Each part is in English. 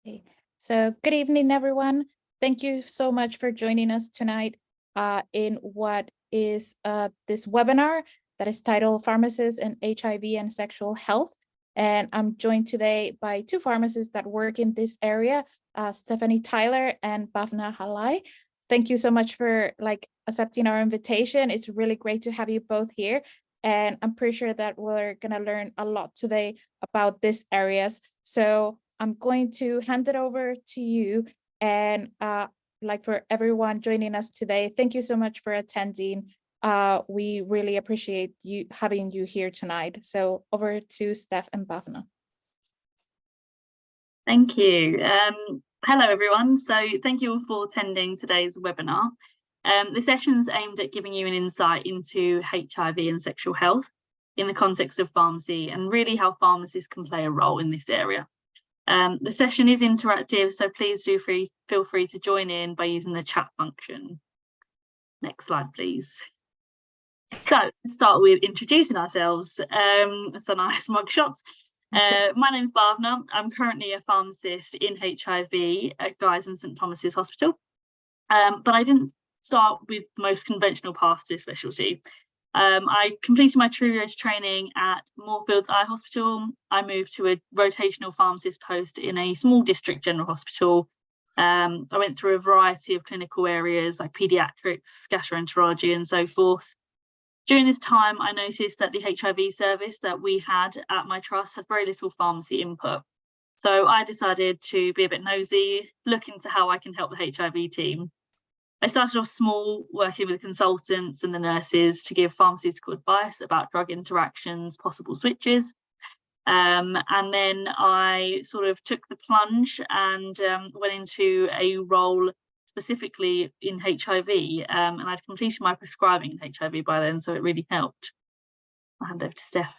Okay. So good evening, everyone. Thank you so much for joining us tonight in what is this webinar that is titled Pharmacists and HIV and Sexual Health. And I'm joined today by two pharmacists that work in this area, Stephanie Tyler and Bhavna Halai. Thank you so much for accepting our invitation. It's really great to have you both here. And I'm pretty sure that we're gonna learn a lot today about these areas. So I'm going to hand it over to you, and for everyone joining us today, thank you so much for attending. We really appreciate you having you here tonight. So over to Steph and Bhavna. Thank you. Hello, everyone. So thank you all for attending today's webinar. The session's aimed at giving you an insight into HIV and sexual health in the context of pharmacy and really how pharmacists can play a role in this area. The session is interactive, so please do feel free to join in by using the chat function. Next slide, please. So let's start with introducing ourselves. So nice mug shots. My name's Bhavna. I'm currently a pharmacist in HIV at Guy's and St Thomas's Hospital, but I didn't start with the most conventional path to specialty. I completed my true training at Moorfields Eye Hospital. I moved to a rotational pharmacist post in a small district general hospital. I went through a variety of clinical areas like paediatrics, gastroenterology and so forth. During this time, I noticed that the HIV service that we had at my trust had very little pharmacy input. So I decided to be a bit nosy, look into how I can help the HIV team. I started off small, working with consultants and the nurses to give pharmaceutical advice about drug interactions, possible switches. And then I sort of took the plunge and went into a role specifically in HIV. And I'd completed my prescribing in HIV by then, so it really helped. I'll hand over to Steph.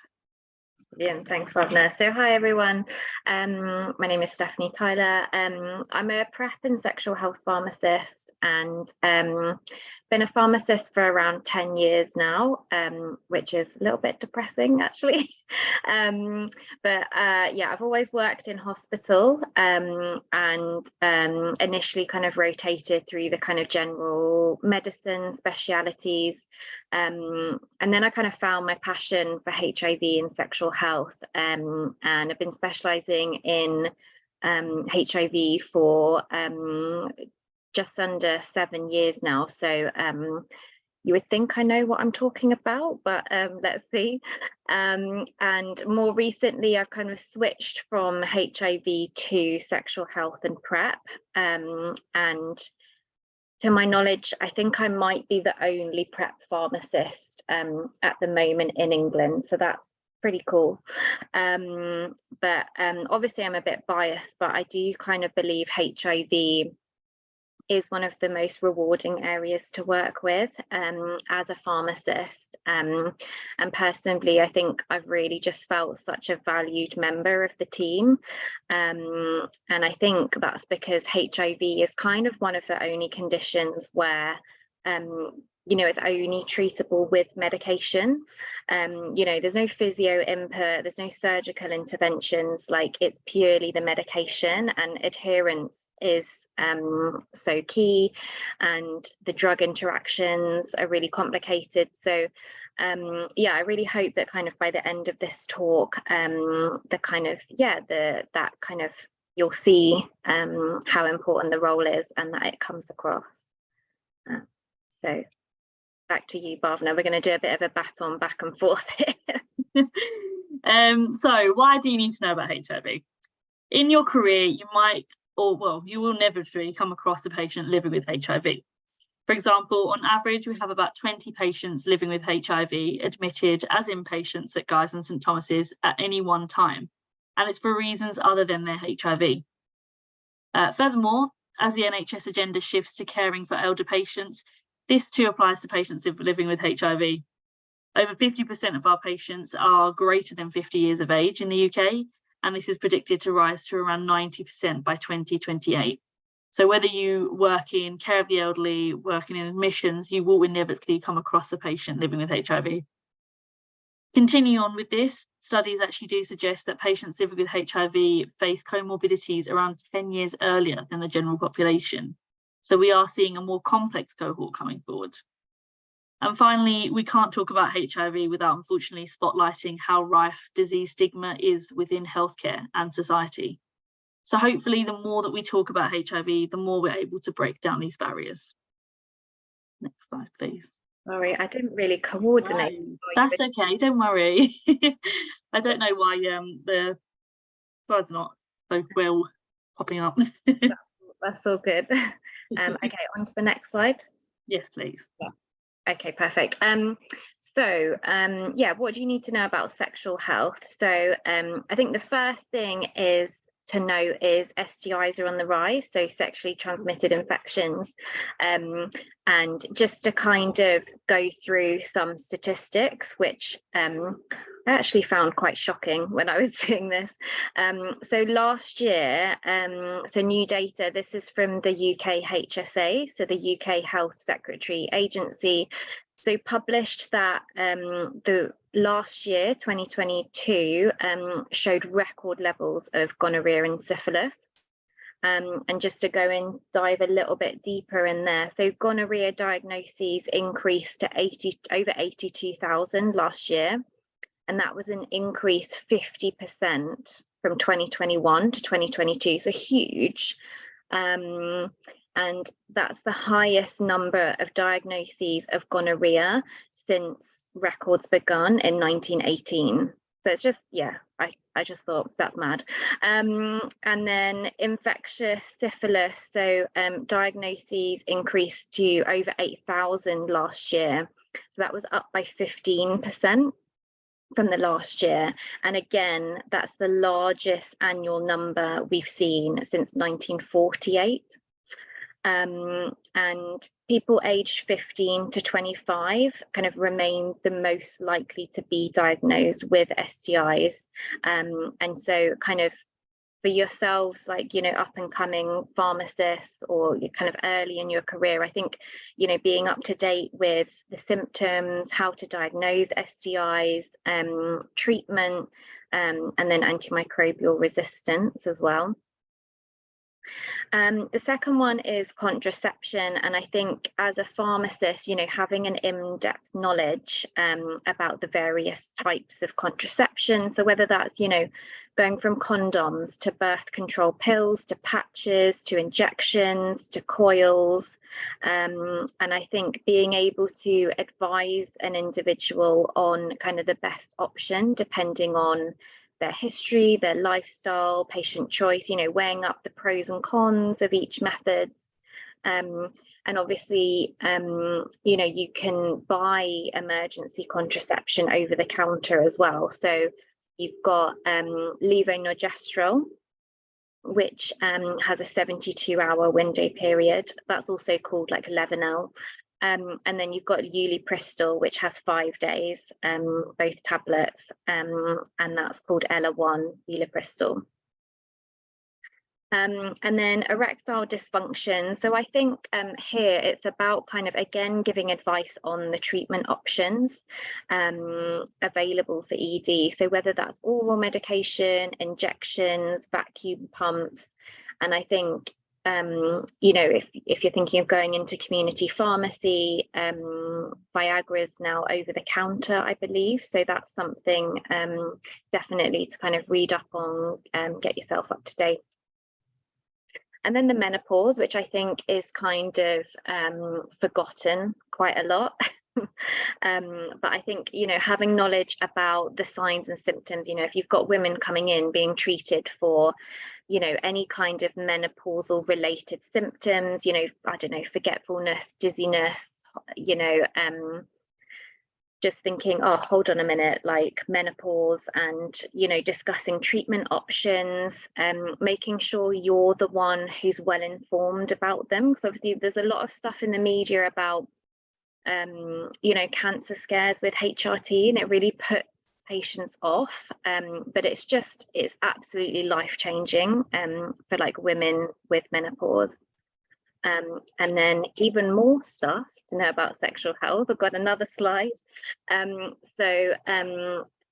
Brilliant, thanks, Bhavna. So hi everyone, my name is Stephanie Tyler. I'm a PrEP and sexual health pharmacist and been a pharmacist for around 10 years now, which is a little bit depressing actually. Yeah, I've always worked in hospital and initially kind of rotated through the kind of general medicine specialities. And then I kind of found my passion for HIV and sexual health, and I've been specialising in HIV for just under 7 years now. So you would think I know what I'm talking about, but let's see. And more recently, I've kind of switched from HIV to sexual health and PrEP. And to my knowledge, I think I might be the only PrEP pharmacist at the moment in England. So that's pretty cool. Obviously I'm a bit biased, but I do kind of believe HIV is one of the most rewarding areas to work with as a pharmacist. And personally, I think I've really just felt such a valued member of the team. And I think that's because HIV is kind of one of the only conditions where it's only treatable with medication. There's no physio input, there's no surgical interventions, like it's purely the medication, and adherence is so key, and the drug interactions are really complicated. So yeah, I really hope that kind of by the end of this talk, you'll see how important the role is and that it comes across. So back to you, Bhavna. We're going to do a bit of a baton back and forth here. So why do you need to know about HIV? In your career, you might, you will inevitably come across a patient living with HIV. For example, on average, we have about 20 patients living with HIV admitted as inpatients at Guy's and St Thomas's at any one time, and it's for reasons other than their HIV. Furthermore, as the NHS agenda shifts to caring for elder patients, this too applies to patients living with HIV. Over 50% of our patients are greater than 50 years of age in the UK, and this is predicted to rise to around 90% by 2028. So whether you work in care of the elderly, working in admissions, you will inevitably come across a patient living with HIV. Continuing on with this, studies actually do suggest that patients living with HIV face comorbidities around 10 years earlier than the general population. So we are seeing a more complex cohort coming forward. And finally, we can't talk about HIV without unfortunately spotlighting how rife disease stigma is within healthcare and society. So hopefully the more that we talk about HIV, the more we're able to break down these barriers. Next slide, please. Sorry, I didn't really coordinate. No, that's okay, don't worry. I don't know why the slides are not so well popping up. That's all good. Okay, on to the next slide. Yes, please. Yeah. Okay, perfect. Yeah, what do you need to know about sexual health? So I think the first thing is to know is STIs are on the rise, so sexually transmitted infections. And just to kind of go through some statistics, which I actually found quite shocking when I was doing this. So last year, so new data, this is from the UK HSA, so the UK Health Secretary Agency. So published that the last year, 2022, showed record levels of gonorrhea and syphilis. And just to go and dive a little bit deeper in there, so gonorrhea diagnoses increased to over 82,000 last year, and that was an increase 50% from 2021 to 2022, so huge. And that's the highest number of diagnoses of gonorrhea since records begun in 1918. So it's just, yeah, I just thought that's mad. And then infectious syphilis, so diagnoses increased to over 8,000 last year. So that was up by 15% from the last year. And again, that's the largest annual number we've seen since 1948. And people aged 15 to 25 kind of remain the most likely to be diagnosed with STIs. And so kind of for yourselves, like, you know, up and coming pharmacists, or you're kind of early in your career, I think, you know, being up to date with the symptoms, how to diagnose STIs, treatment, and then antimicrobial resistance as well. The second one is contraception, and I think as a pharmacist, you know, having an in-depth knowledge about the various types of contraception, so whether that's, you know, going from condoms to birth control pills to patches to injections to coils, and I think being able to advise an individual on kind of the best option depending on their history, their lifestyle, patient choice, you know, weighing up the pros and cons of each method. And obviously, you know, you can buy emergency contraception over the counter as well. So you've got levonorgestrel, which has a 72-hour window period. That's also called like Levanel. And then you've got ulipristal, which has 5 days, both tablets, and that's called Ella-1 ulipristal. And then erectile dysfunction. So I think here it's about kind of, again, giving advice on the treatment options available for ED. So whether that's oral medication, injections, vacuum pumps. And I think, you know, if you're thinking of going into community pharmacy, Viagra is now over the counter, I believe. So that's something definitely to kind of read up on and get yourself up to date. And then the menopause, which I think is kind of forgotten quite a lot. But I think, you know, having knowledge about the signs and symptoms, you know, if you've got women coming in being treated for, you know, any kind of menopausal related symptoms, you know, I don't know, forgetfulness, dizziness, you know, just thinking, oh, hold on a minute, like menopause, and, you know, discussing treatment options, making sure you're the one who's well informed about them. Because obviously there's a lot of stuff in the media about, you know, cancer scares with HRT, and it really puts patients off, but it's absolutely life-changing for like women with menopause. And then even more stuff to know about sexual health. I've got another slide.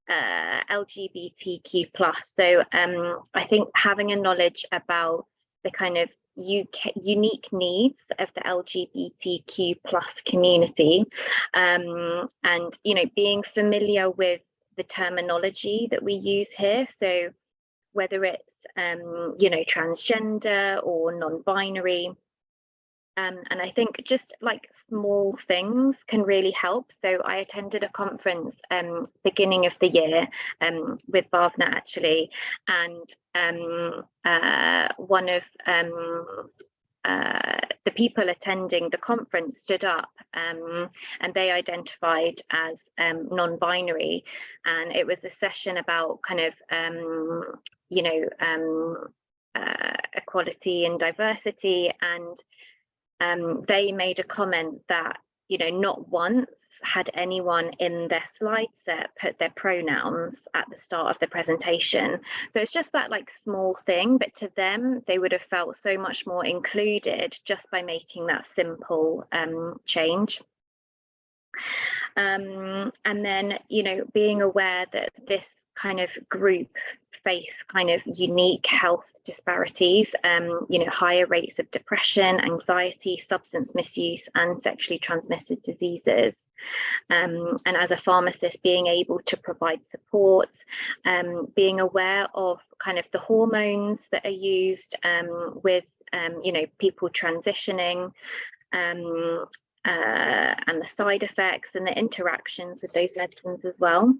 LGBTQ+. So I think having a knowledge about the kind of unique needs of the LGBTQ+ community, and being familiar with the terminology that we use here. So whether it's transgender or non-binary. And I think just like small things can really help. So I attended a conference beginning of the year with Bhavna actually, and one of the people attending the conference stood up and they identified as non-binary, and it was a session about kind of equality and diversity, and they made a comment that not once had anyone in their slide set put their pronouns at the start of the presentation. So it's just that like small thing, but to them they would have felt so much more included just by making that simple change. And then being aware that this kind of group face kind of unique health disparities, higher rates of depression, anxiety, substance misuse, and sexually transmitted diseases. And as a pharmacist, being able to provide support, being aware of kind of the hormones that are used with people transitioning, and the side effects and the interactions with those medicines as well.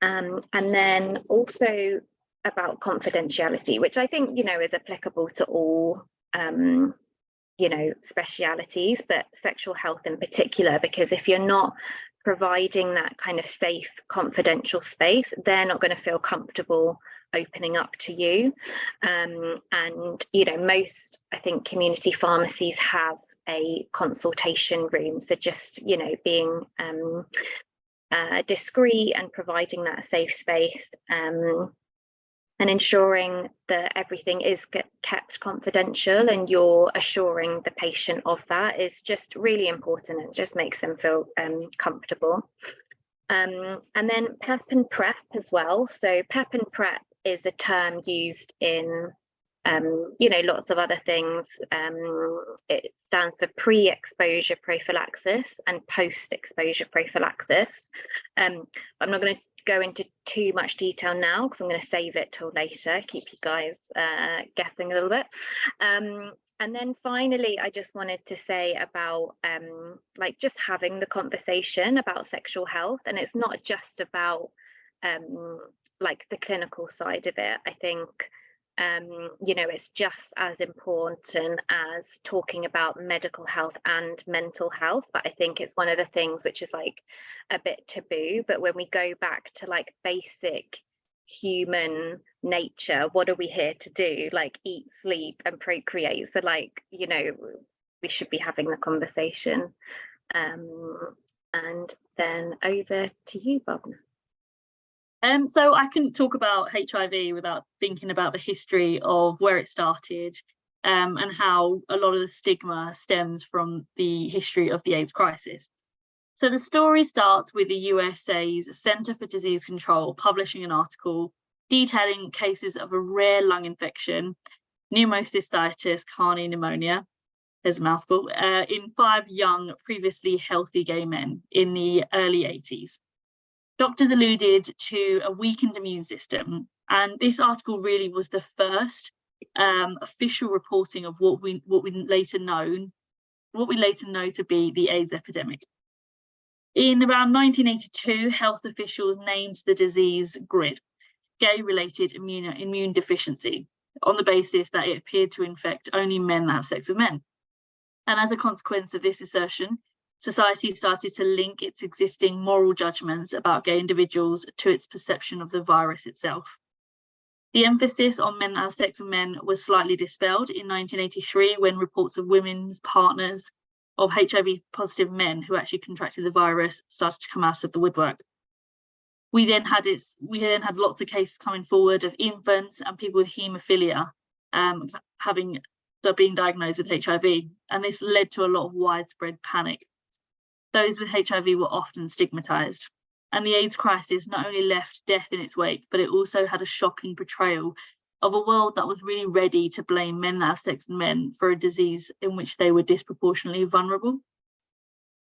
And then also about confidentiality, which I think is applicable to all specialities, but sexual health in particular, because if you're not providing that kind of safe, confidential space, they're not going to feel comfortable opening up to you. And most, I think, community pharmacies have a consultation room, so just being discreet and providing that safe space, and ensuring that everything is kept confidential and you're assuring the patient of that is just really important. It just makes them feel comfortable. And then PEP and PrEP as well. So PEP and PrEP is a term used in lots of other things. It stands for pre-exposure prophylaxis and post-exposure prophylaxis. I'm not going to go into too much detail now because I'm going to save it till later, keep you guys guessing a little bit. And then finally, I just wanted to say about just having the conversation about sexual health, and it's not just about the clinical side of it. I think it's just as important as talking about medical health and mental health, but I think it's one of the things which is like a bit taboo. But when we go back to like basic human nature, what are we here to do? Like eat, sleep and procreate. So we should be having the conversation. And then over to you, Bhavna. So I couldn't talk about HIV without thinking about the history of where it started, and how a lot of the stigma stems from the history of the AIDS crisis. So the story starts with the USA's Centre for Disease Control publishing an article detailing cases of a rare lung infection, pneumocystitis carni pneumonia, there's a mouthful, in 5 young, previously healthy gay men in the early 80s. Doctors alluded to a weakened immune system, and this article really was the first official reporting of what we later know to be the AIDS epidemic. In around 1982, health officials named the disease GRID, gay-related immune deficiency, on the basis that it appeared to infect only men that have sex with men. And as a consequence of this assertion, society started to link its existing moral judgments about gay individuals to its perception of the virus itself. The emphasis on men that have sex with men was slightly dispelled in 1983 when reports of women's partners of HIV-positive men who actually contracted the virus started to come out of the woodwork. We then had lots of cases coming forward of infants and people with haemophilia having so being diagnosed with HIV, and this led to a lot of widespread panic. Those with HIV were often stigmatized, and the AIDS crisis not only left death in its wake, but it also had a shocking portrayal of a world that was really ready to blame men that have sex with men for a disease in which they were disproportionately vulnerable.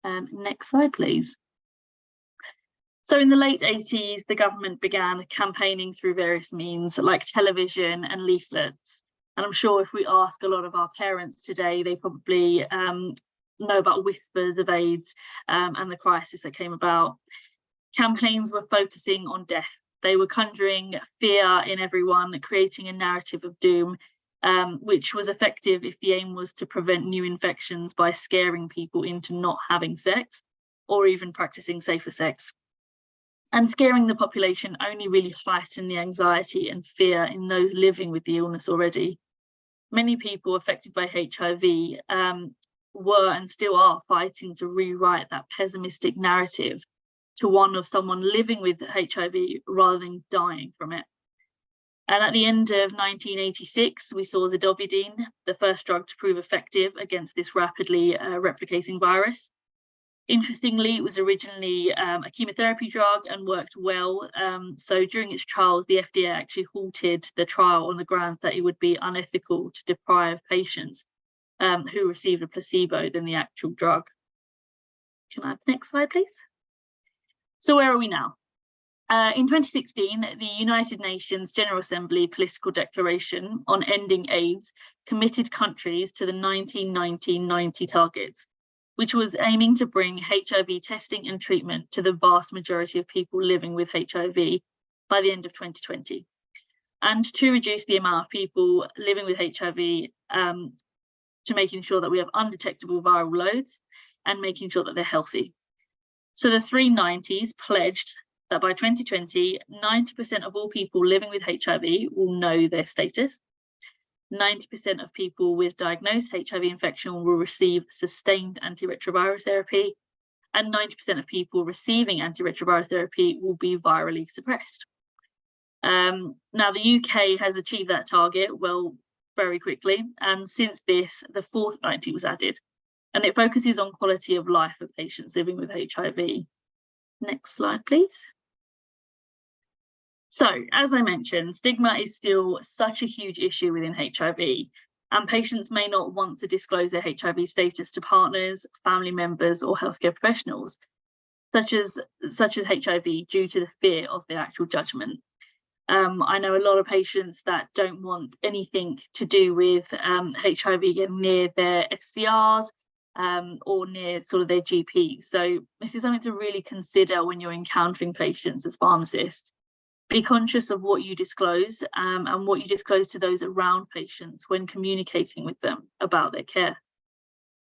Next slide, please. So in the late 80s, the government began campaigning through various means like television and leaflets. And I'm sure if we ask a lot of our parents today, they probably know about whispers of AIDS and the crisis that came about. Campaigns were focusing on death. They were conjuring fear in everyone, creating a narrative of doom, which was effective if the aim was to prevent new infections by scaring people into not having sex or even practicing safer sex. And scaring the population only really heightened the anxiety and fear in those living with the illness already. Many people affected by HIV were and still are fighting to rewrite that pessimistic narrative to one of someone living with HIV rather than dying from it. And at the end of 1986, we saw zidovudine, the first drug to prove effective against this rapidly replicating virus. Interestingly, it was originally a chemotherapy drug and worked well. So during its trials, the FDA actually halted the trial on the grounds that it would be unethical to deprive patients who received a placebo than the actual drug. Can I have the next slide, please? So where are we now? In 2016, the United Nations General Assembly Political Declaration on Ending AIDS committed countries to the 1990 targets, which was aiming to bring HIV testing and treatment to the vast majority of people living with HIV by the end of 2020, and to reduce the amount of people living with HIV to making sure that we have undetectable viral loads and making sure that they're healthy. So the 390s pledged that by 2020, 90% of all people living with HIV will know their status. 90% of people with diagnosed HIV infection will receive sustained antiretroviral therapy, and 90% of people receiving antiretroviral therapy will be virally suppressed. Now, the UK has achieved that target very quickly, and since this, the fourth 90 was added, and it focuses on quality of life of patients living with HIV. Next slide, please. So, as I mentioned, stigma is still such a huge issue within HIV, and patients may not want to disclose their HIV status to partners, family members, or healthcare professionals, such as HIV, due to the fear of the actual judgment. I know a lot of patients that don't want anything to do with HIV getting near their SCRs or near sort of their GP. So this is something to really consider when you're encountering patients as pharmacists. Be conscious of what you disclose and what you disclose to those around patients when communicating with them about their care.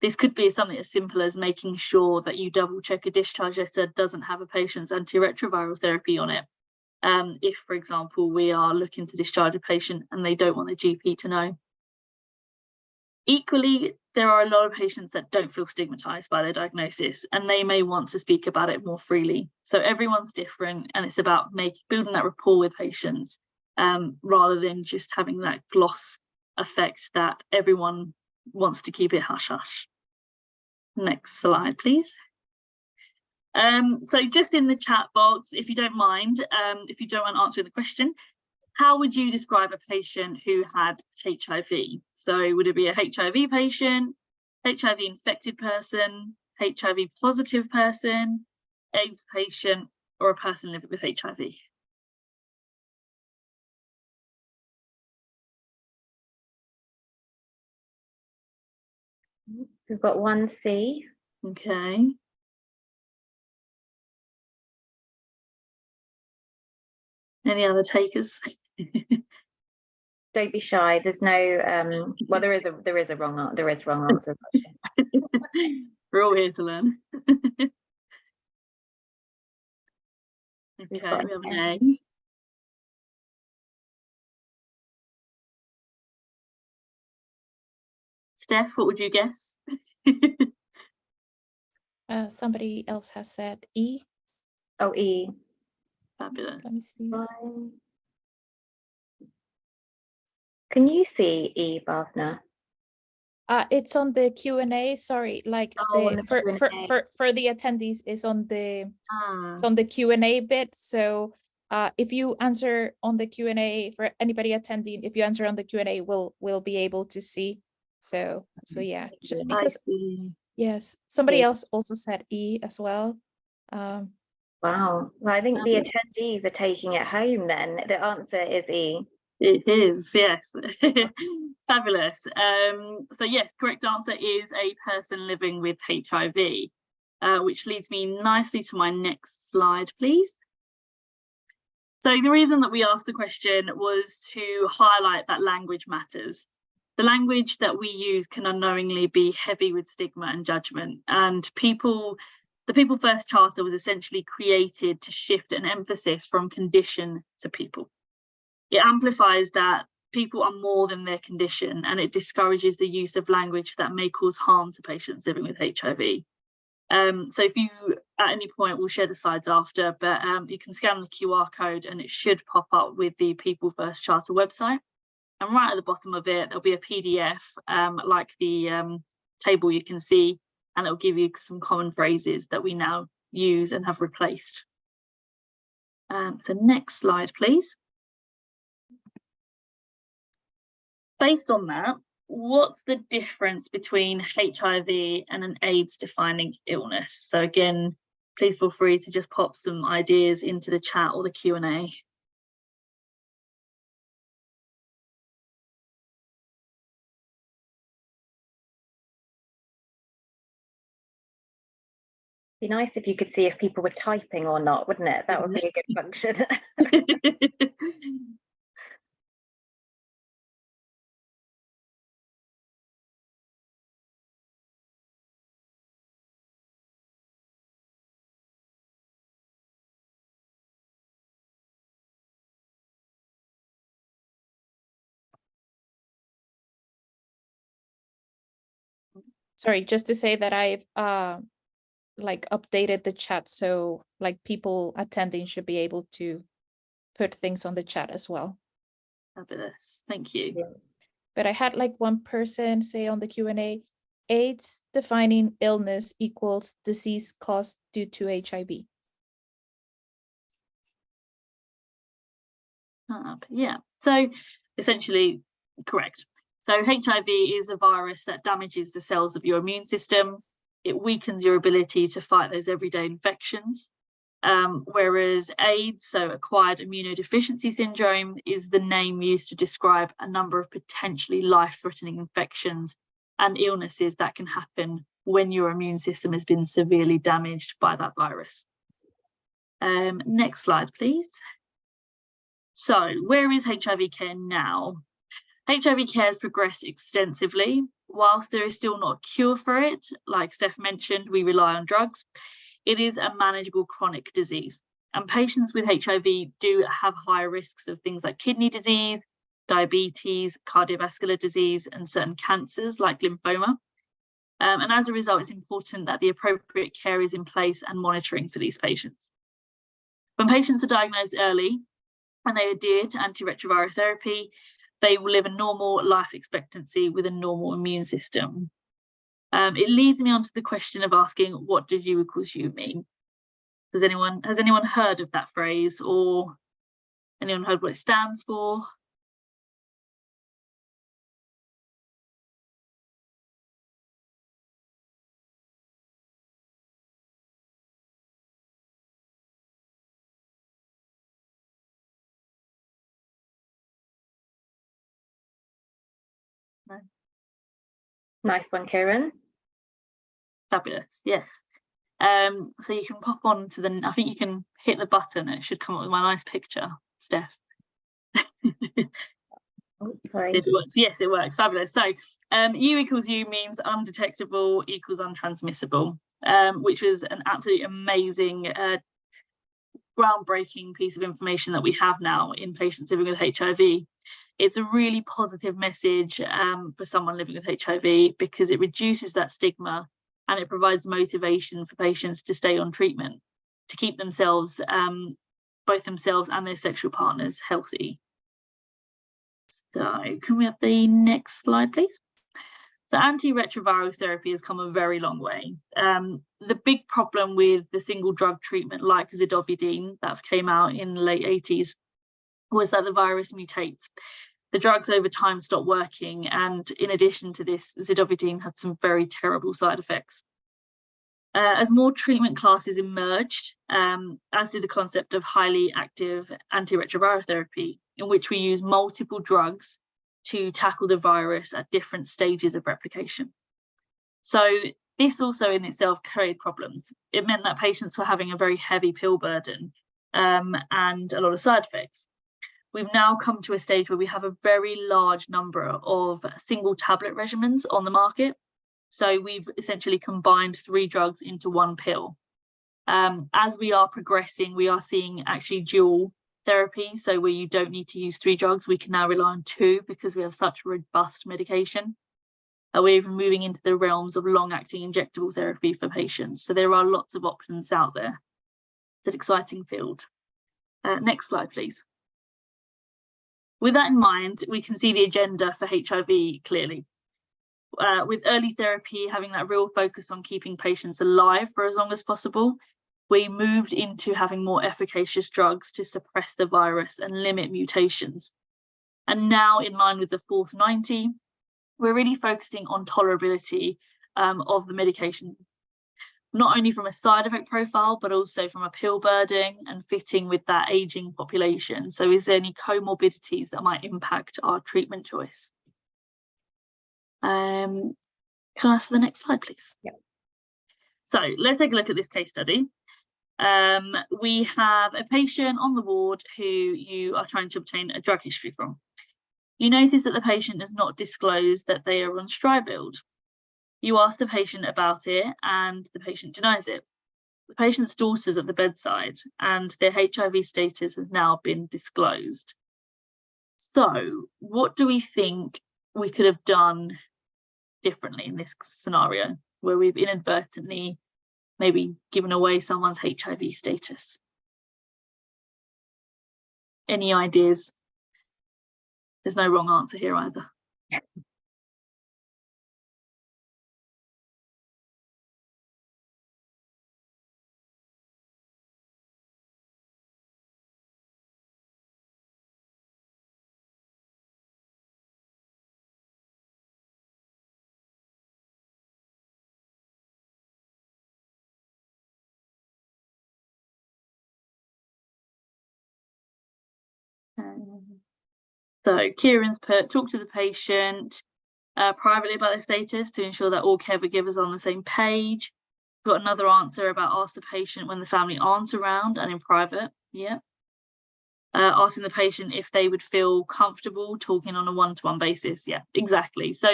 This could be something as simple as making sure that you double check a discharge letter doesn't have a patient's antiretroviral therapy on it. If, for example, we are looking to discharge a patient and they don't want the GP to know. Equally, there are a lot of patients that don't feel stigmatized by their diagnosis, and they may want to speak about it more freely. So everyone's different, and it's about building that rapport with patients rather than just having that gloss effect that everyone wants to keep it hush-hush. Next slide, please. So just in the chat box, if you don't mind, if you don't mind answering the question, how would you describe a patient who had HIV? So would it be a HIV patient, HIV infected person, HIV positive person, AIDS patient, or a person living with HIV? So we've got 1C. Okay. Any other takers? Don't be shy. There's no well, there is wrong answer. We're all here to learn. Okay, we have an A. Steph, what would you guess? Somebody else has said E. Oh, E. Fabulous. Let me see. Can you see E, Bhavna? It's on the Q&A, sorry, like on the Q&A. for the attendees is on the it's Ah, on the Q&A bit. So if you answer on the Q&A, for anybody attending, if you answer on the Q&A, we'll be able to see. So yeah, just I because, see. yes, somebody Yeah. else also said E as well. Wow. Well, I think the Okay. attendees are taking it home then. The answer is E. It is, yes. Fabulous. So yes, correct answer is a person living with HIV, which leads me nicely to my next slide, please. So the reason that we asked the question was to highlight that language matters. The language that we use can unknowingly be heavy with stigma and judgment, and the People First Charter was essentially created to shift an emphasis from condition to people. It amplifies that people are more than their condition, and it discourages the use of language that may cause harm to patients living with HIV. So if you, at any point, we'll share the slides after, but you can scan the QR code and it should pop up with the People First Charter website. And right at the bottom of it, there'll be a PDF like the table you can see, and it'll give you some common phrases that we now use and have replaced. So next slide, please. Based on that, what's the difference between HIV and an AIDS defining illness? So again, please feel free to just pop some ideas into the chat or the Q&A. Be nice if you could see if people were typing or not, wouldn't it? That would be a good function. Sorry, just to say that I've like updated the chat, so like people attending should be able to put things on the chat as well. Fabulous, thank you. Yeah. But I had like one person say on the Q&A, AIDS defining illness equals disease caused due to HIV. Yeah, so essentially correct. So HIV is a virus that damages the cells of your immune system. It weakens your ability to fight those everyday infections. Whereas AIDS, so acquired immunodeficiency syndrome, is the name used to describe a number of potentially life-threatening infections and illnesses that can happen when your immune system has been severely damaged by that virus. Next slide, please. So where is HIV care now? HIV care has progressed extensively. Whilst there is still not a cure for it, like Steph mentioned, we rely on drugs. It is a manageable chronic disease, and patients with HIV do have higher risks of things like kidney disease, diabetes, cardiovascular disease, and certain cancers like lymphoma. And as a result, it's important that the appropriate care is in place and monitoring for these patients. When patients are diagnosed early and they adhere to antiretroviral therapy, they will live a normal life expectancy with a normal immune system. It leads me on to the question of asking, what do U equals U mean? Has anyone heard of that phrase, or anyone heard what it stands for? No. Nice one, Kieran. Fabulous, yes. So you can pop on to the, I think you can hit the button and it should come up with my nice picture, Steph. Oh, sorry. If it works, yes, it works. Fabulous. So U equals U means undetectable equals untransmissible, which was an absolutely amazing, groundbreaking piece of information that we have now in patients living with HIV. It's a really positive message for someone living with HIV, because it reduces that stigma and it provides motivation for patients to stay on treatment, to keep themselves, both themselves and their sexual partners, healthy. So can we have the next slide, please? So antiretroviral therapy has come a very long way. The big problem with the single drug treatment like zidovudine that came out in the late 80s was that the virus mutates. The drugs over time stopped working, and in addition to this, zidovudine had some very terrible side effects. As more treatment classes emerged, as did the concept of highly active antiretroviral therapy, in which we use multiple drugs to tackle the virus at different stages of replication. So this also in itself created problems. It meant that patients were having a very heavy pill burden and a lot of side effects. We've now come to a stage where we have a very large number of single tablet regimens on the market. So we've essentially combined 3 drugs into 1 pill. As we are progressing, we are seeing actually dual therapy. So where you don't need to use 3 drugs, we can now rely on 2 because we have such robust medication. We're even moving into the realms of long-acting injectable therapy for patients. So there are lots of options out there. It's an exciting field. Next slide, please. With that in mind, we can see the agenda for HIV clearly. With early therapy having that real focus on keeping patients alive for as long as possible, we moved into having more efficacious drugs to suppress the virus and limit mutations. And now, in line with the 4th-90, we're really focusing on tolerability of the medication, not only from a side effect profile, but also from a pill burden and fitting with that aging population. So is there any comorbidities that might impact our treatment choice? Can I ask for the next slide, please? Yeah. So let's take a look at this case study. We have a patient on the ward who you are trying to obtain a drug history from. You notice that the patient has not disclosed that they are on Stribild. You ask the patient about it and the patient denies it. The patient's daughter's at the bedside and their HIV status has now been disclosed. So what do we think we could have done differently in this scenario where we've inadvertently maybe given away someone's HIV status? Any ideas? There's no wrong answer here either. So Kieran's put, talk to the patient privately about their status to ensure that all caregivers are on the same page. We've got another answer about ask the patient when the family aren't around and in private. Yeah. Asking the patient if they would feel comfortable talking on a one-to-one basis. Yeah, exactly. So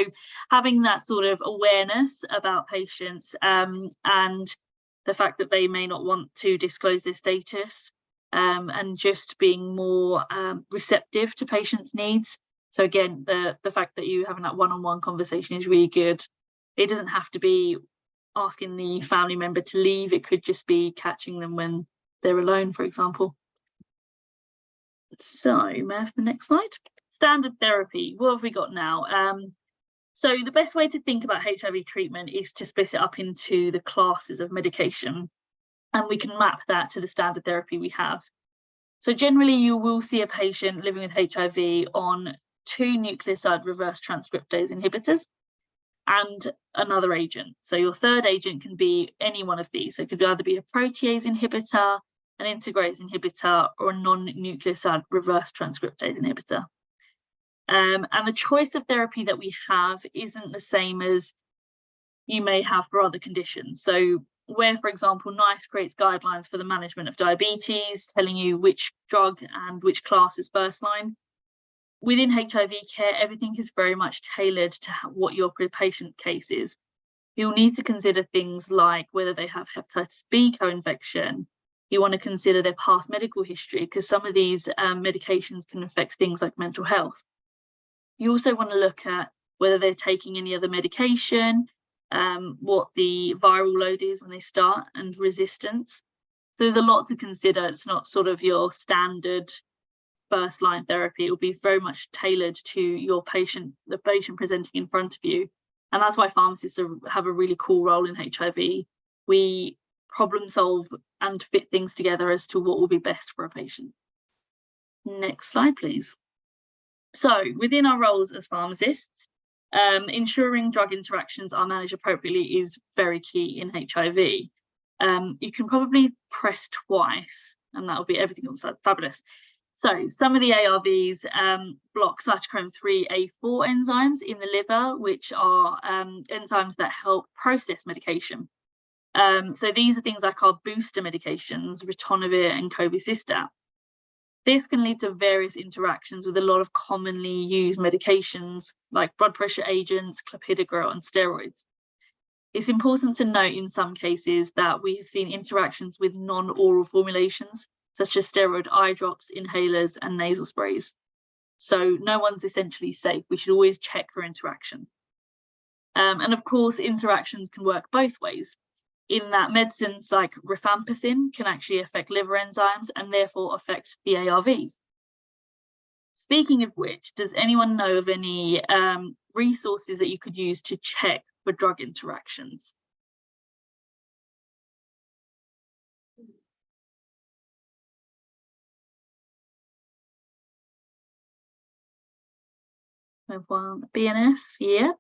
having that sort of awareness about patients and the fact that they may not want to disclose their status, and just being more receptive to patients' needs. So again, the fact that you having that one-on-one conversation is really good. It doesn't have to be asking the family member to leave. It could just be catching them when they're alone, for example. So may I have the next slide? Standard therapy. What have we got now? So the best way to think about HIV treatment is to split it up into the classes of medication. And we can map that to the standard therapy we have. So generally you will see a patient living with HIV on 2 nucleoside reverse transcriptase inhibitors and another agent. So your third agent can be any one of these. So it could either be a protease inhibitor, an integrase inhibitor, or a non-nucleoside reverse transcriptase inhibitor. And the choice of therapy that we have isn't the same as you may have for other conditions. So where, for example, NICE creates guidelines for the management of diabetes, telling you which drug and which class is first line. Within HIV care, everything is very much tailored to what your patient case is. You'll need to consider things like whether they have hepatitis B co-infection. You want to consider their past medical history, because some of these medications can affect things like mental health. You also want to look at whether they're taking any other medication, what the viral load is when they start, and resistance. So there's a lot to consider. It's not sort of your standard first line therapy. It will be very much tailored to your patient, the patient presenting in front of you, And that's why pharmacists have a really cool role in HIV. We problem solve and fit things together as to what will be best for a patient. Next slide, please. So within our roles as pharmacists, ensuring drug interactions are managed appropriately is very key in HIV. You can probably press twice and that will be everything on the side. Fabulous. So some of the ARVs block cytochrome 3A4 enzymes in the liver, which are enzymes that help process medication. So these are things like our booster medications, ritonavir and cobicistat. This can lead to various interactions with a lot of commonly used medications like blood pressure agents, clopidogrel and steroids. It's important to note in some cases that we have seen interactions with non-oral formulations, such as steroid eye drops, inhalers and nasal sprays. So no one's essentially safe. We should always check for interaction. And of course, interactions can work both ways, in that medicines like rifampicin can actually affect liver enzymes and therefore affect the ARVs. Speaking of which, does anyone know of any resources that you could use to check for drug interactions? We have one, BNF, yeah.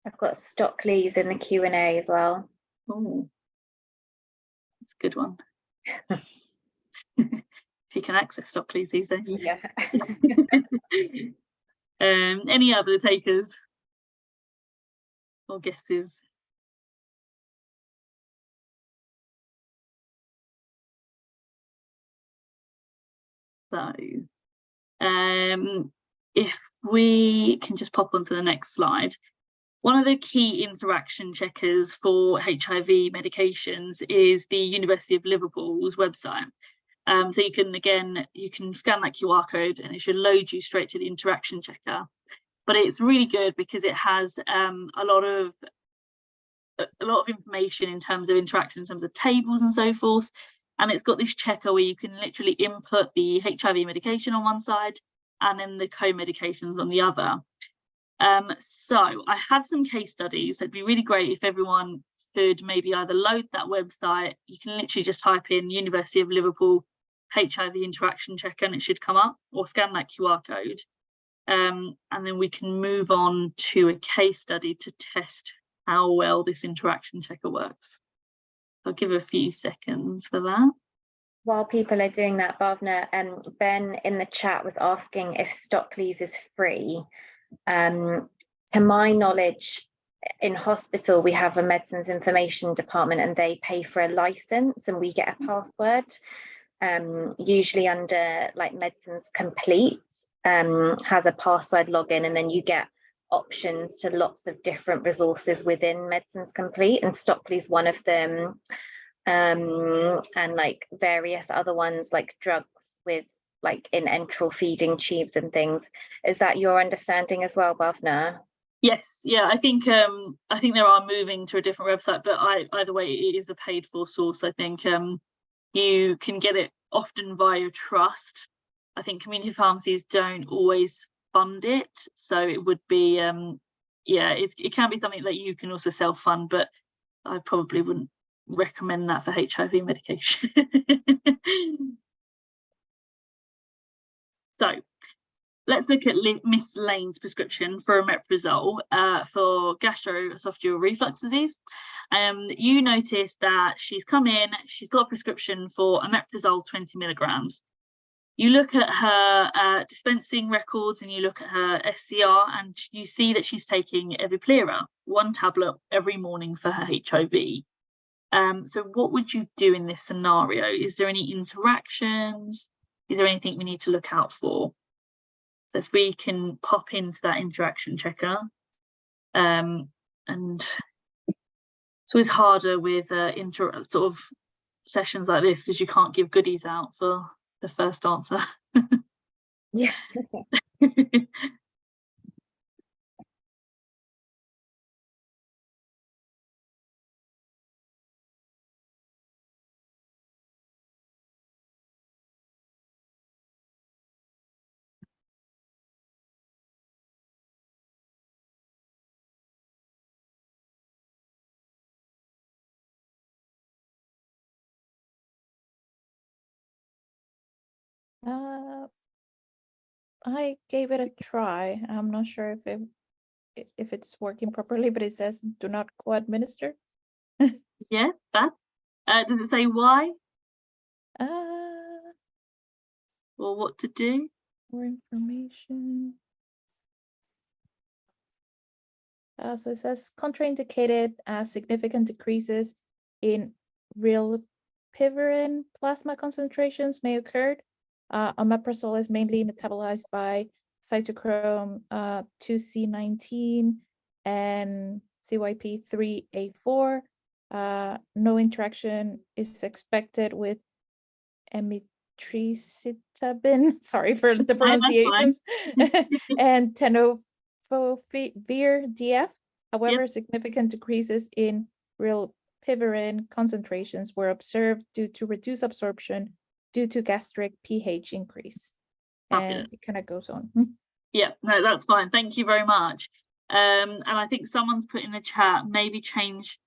I've got Stockley's in the Q&A as well. Oh, that's a good one. If you can access Stockley's these days. Yeah. Any other takers or guesses? So if we can just pop onto the next slide. One of the key interaction checkers for HIV medications is the University of Liverpool's website. So you can scan that QR code and it should load you straight to the interaction checker. But it's really good because it has a lot of information in terms of interaction, in terms of tables and so forth. And it's got this checker where you can literally input the HIV medication on one side and then the co-medications on the other. So I have some case studies. It'd be really great if everyone could maybe either load that website. You can literally just type in University of Liverpool HIV interaction checker and it should come up, or scan that QR code. And then we can move on to a case study to test how well this interaction checker works. I'll give a few seconds for that. While people are doing that, Bhavna, Ben in the chat was asking if Stockley's is free. To my knowledge, in hospital, we have a medicines information department and they pay for a license and we get a password, usually under like Medicines Complete, has a password login, and then you get options to lots of different resources within Medicines Complete, and Stockley's one of them, and like various other ones like drugs with like in enteral feeding tubes and things. Is that your understanding as well, Bhavna? Yes, yeah, I think they are moving to a different website, but either way it is a paid for source. I think you can get it often via trust. I think community pharmacies don't always fund it, so it would be yeah, it can be something that you can also self-fund, but I probably wouldn't recommend that for HIV medication. So let's look at Miss Lane's prescription for omeprazole for gastroesophageal reflux disease. You notice that she's come in, she's got a prescription for omeprazole 20 milligrams. You look at her dispensing records and you look at her SCR and you see that she's taking Eviplera, 1 tablet every morning for her HIV. So what would you do in this scenario? Is there any interactions? Is there anything we need to look out for? So if we can pop into that interaction checker, and it's always harder with sort of sessions like this because you can't give goodies out for the first answer. Yeah. I gave it a try. I'm not sure if it's working properly, but it says do not co-administer. Yeah, that. Does it say why Uh, or what to do? more information. So it says contraindicated as significant decreases in rilpivirine plasma concentrations may occur. Omeprazole is mainly metabolized by cytochrome 2C19 and CYP3A4. No interaction is expected with amitriptyline, sorry for the No, that's fine. pronunciations, and tenofovir DF. However, significant decreases in rilpivirine concentrations were observed due to reduced absorption due to gastric pH increase. Fabulous. And it kind of goes on. Yeah, no, that's fine. Thank you very much. And I think someone's put in the chat, maybe change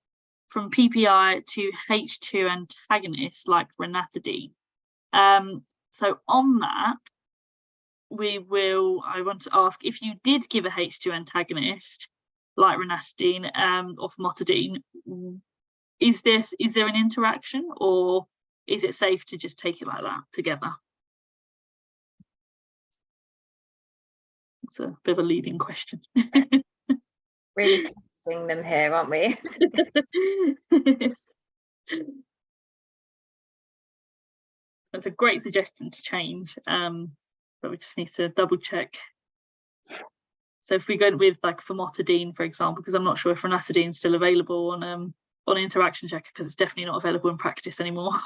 from PPI to H2 antagonist like ranitidine. So on that, I want to ask, if you did give a H2 antagonist like ranitidine or famotidine, is there an interaction, or is it safe to just take it like that together? It's a bit of a leading question. Really testing them here, aren't we? That's a great suggestion to change, but we just need to double check. So if we go with like famotidine, for example, because I'm not sure if ranitidine is still available on Interaction Checker, because it's definitely not available in practice anymore.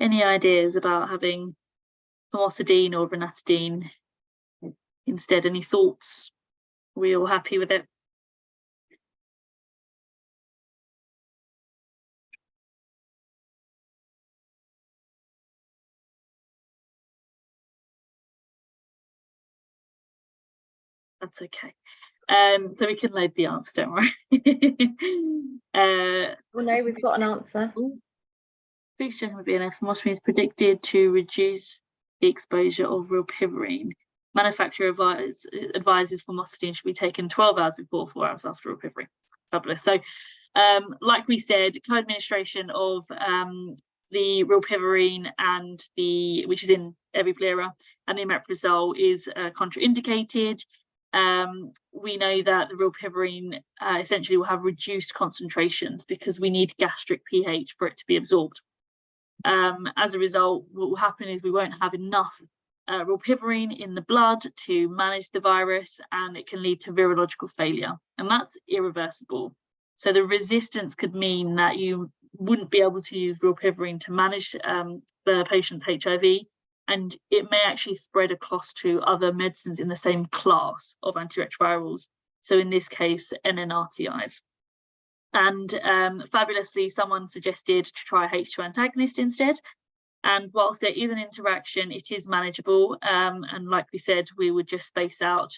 Any ideas about having famotidine or ranitidine instead? Any thoughts? Are we all happy with it? That's okay. So we can load the answer, don't worry. Well, no, we've got an answer. Feature of BNF famotidine is predicted to reduce the exposure of rilpivirine. Manufacturer advises famotidine should be taken 12 hours before, 4 hours after rilpivirine. Fabulous. So, like we said, co-administration of the rilpivirine and which is in Eviplera, and the omeprazole is contraindicated. We know that the rilpivirine essentially will have reduced concentrations because we need gastric pH for it to be absorbed. As a result, what will happen is we won't have enough rilpivirine in the blood to manage the virus, and it can lead to virological failure, and that's irreversible. So the resistance could mean that you wouldn't be able to use rilpivirine to manage the patient's HIV, and it may actually spread across to other medicines in the same class of antiretrovirals. So in this case, NNRTIs. And fabulously, someone suggested to try H2 antagonist instead. And whilst there is an interaction, it is manageable. And like we said, we would just space out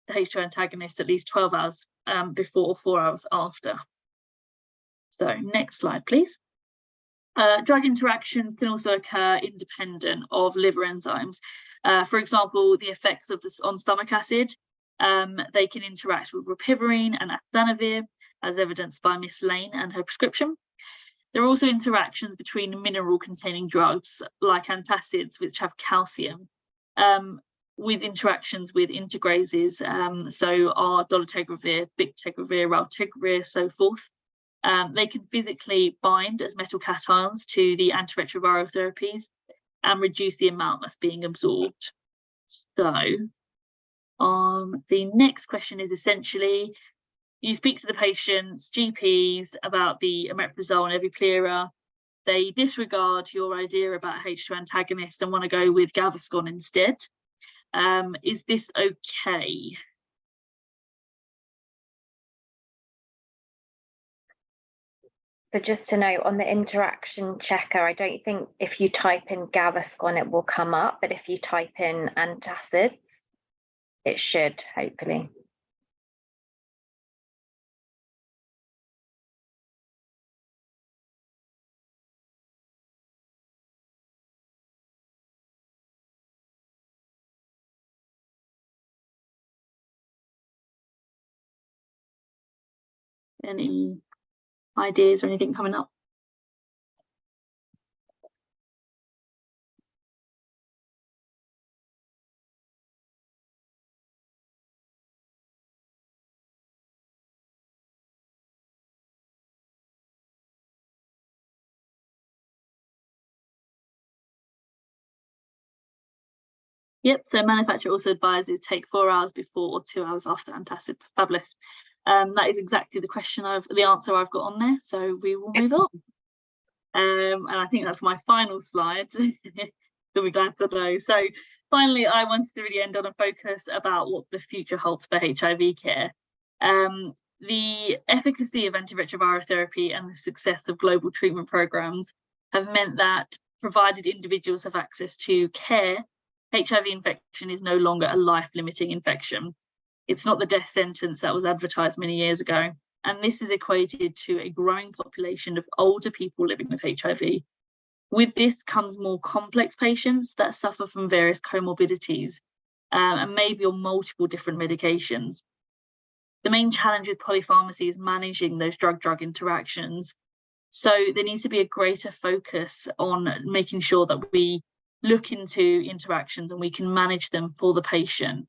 the H2 antagonist at least 12 hours before or 4 hours after. So next slide, please. Drug interactions can also occur independent of liver enzymes. For example, the effects of this on stomach acid, they can interact with rilpivirine and athanavir, as evidenced by Miss Lane and her prescription. There are also interactions between mineral-containing drugs like antacids, which have calcium, with interactions with integrases, so are dolutegravir, bictegravir, raltegravir, so forth. They can physically bind as metal cations to the antiretroviral therapies and reduce the amount that's being absorbed. So the next question is essentially, you speak to the patients, GPs, about the omeprazole and Eviplera. They disregard your idea about H2 antagonist and want to go with Galveston instead. Is this okay? So just to note on the interaction checker, I don't think if you type in Gaviscon it will come up, but if you type in antacids, it should, hopefully. Any ideas or anything coming up? Yep, so manufacturer also advises take 4 hours before or 2 hours after antacid. Fabulous. That is exactly the answer I've got on there, so we will move on. And I think that's my final slide. You'll be glad to know. So finally, I wanted to really end on a focus about what the future holds for HIV care. The efficacy of antiretroviral therapy and the success of global treatment programs have meant that provided individuals have access to care, HIV infection is no longer a life-limiting infection. It's not the death sentence that was advertised many years ago. And this is equated to a growing population of older people living with HIV. With this comes more complex patients that suffer from various comorbidities and maybe on multiple different medications. The main challenge with polypharmacy is managing those drug-drug interactions. So there needs to be a greater focus on making sure that we look into interactions and we can manage them for the patient.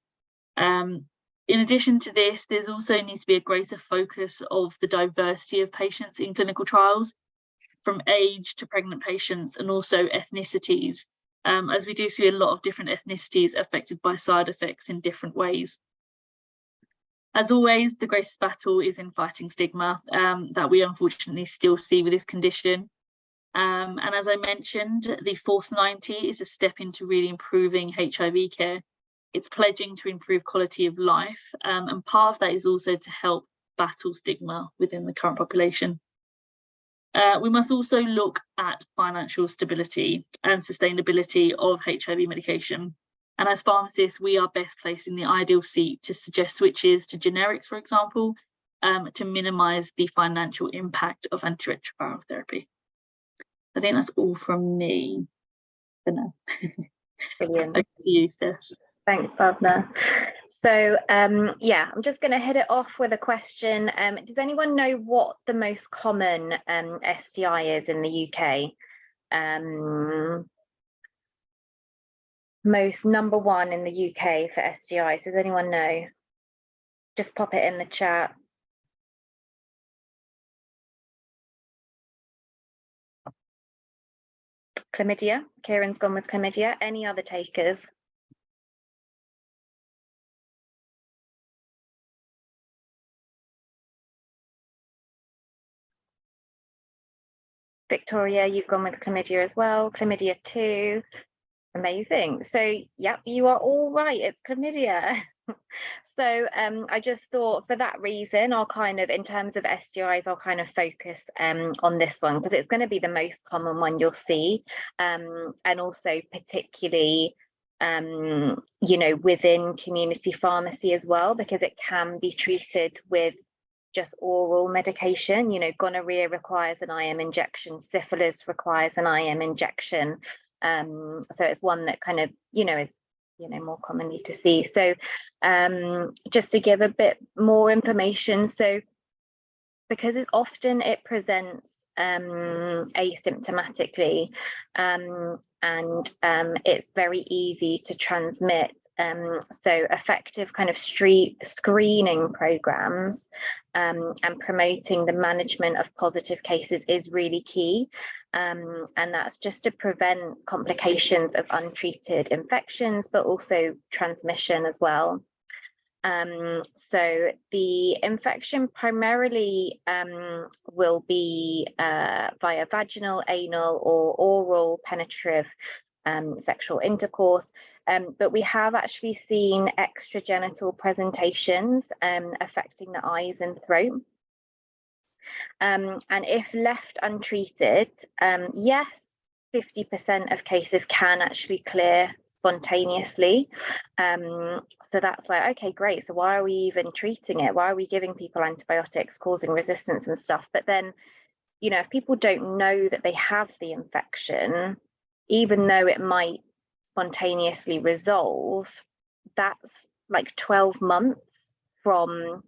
In addition to this, there's also needs to be a greater focus of the diversity of patients in clinical trials, from age to pregnant patients and also ethnicities, as we do see a lot of different ethnicities affected by side effects in different ways. As always, the greatest battle is in fighting stigma that we unfortunately still see with this condition. And as I mentioned, the fourth 90 is a step into really improving HIV care. It's pledging to improve quality of life, and part of that is also to help battle stigma within the current population. We must also look at financial stability and sustainability of HIV medication. And as pharmacists, we are best placed in the ideal seat to suggest switches to generics, for example, to minimise the financial impact of antiretroviral therapy. I think that's all from me for now. Brilliant. Over to you, Steph. Thanks, Bhavna. So yeah, I'm just going to hit it off with a question. Does anyone know what the most common STI is in the UK? Most number one in the UK for STIs. Does anyone know? Just pop it in the chat. Chlamydia. Kieran's gone with chlamydia. Any other takers? Victoria, you've gone with chlamydia as well. Chlamydia 2. Amazing. So, yep, you are all right. It's chlamydia. So I just thought for that reason, I'll kind of, in terms of STIs, I'll kind of focus on this one because it's going to be the most common one you'll see. And also particularly, you know, within community pharmacy as well, because it can be treated with just oral medication. You know, gonorrhea requires an IM injection, syphilis requires an IM injection. So it's one that kind of, you know, is, you know, more commonly to see. So just to give a bit more information, so because it presents asymptomatically and it's very easy to transmit, so effective kind of screening programs and promoting the management of positive cases is really key, and that's just to prevent complications of untreated infections but also transmission as well. So the infection primarily will be via vaginal, anal or oral penetrative sexual intercourse, but we have actually seen extragenital presentations affecting the eyes and throat. And if left untreated, yes, 50% of cases can actually clear spontaneously. So that's like, okay, great. So why are we even treating it? Why are we giving people antibiotics, causing resistance and stuff? But then, you know, if people don't know that they have the infection, even though it might spontaneously resolve, that's like 12 months from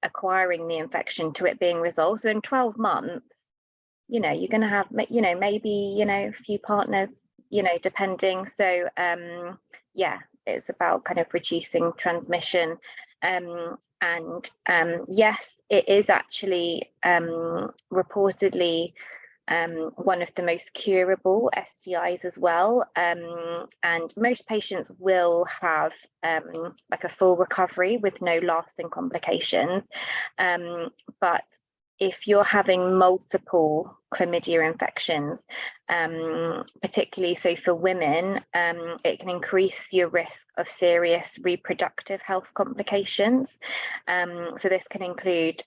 acquiring the infection to it being resolved. So in 12 months, you know, you're going to have, you know, maybe, you know, a few partners, you know, depending. So yeah, it's about kind of reducing transmission. And yes, it is actually reportedly one of the most curable STIs as well. And most patients will have like a full recovery with no lasting complications. But if you're having multiple chlamydia infections, particularly so for women, it can increase your risk of serious reproductive health complications. So this can include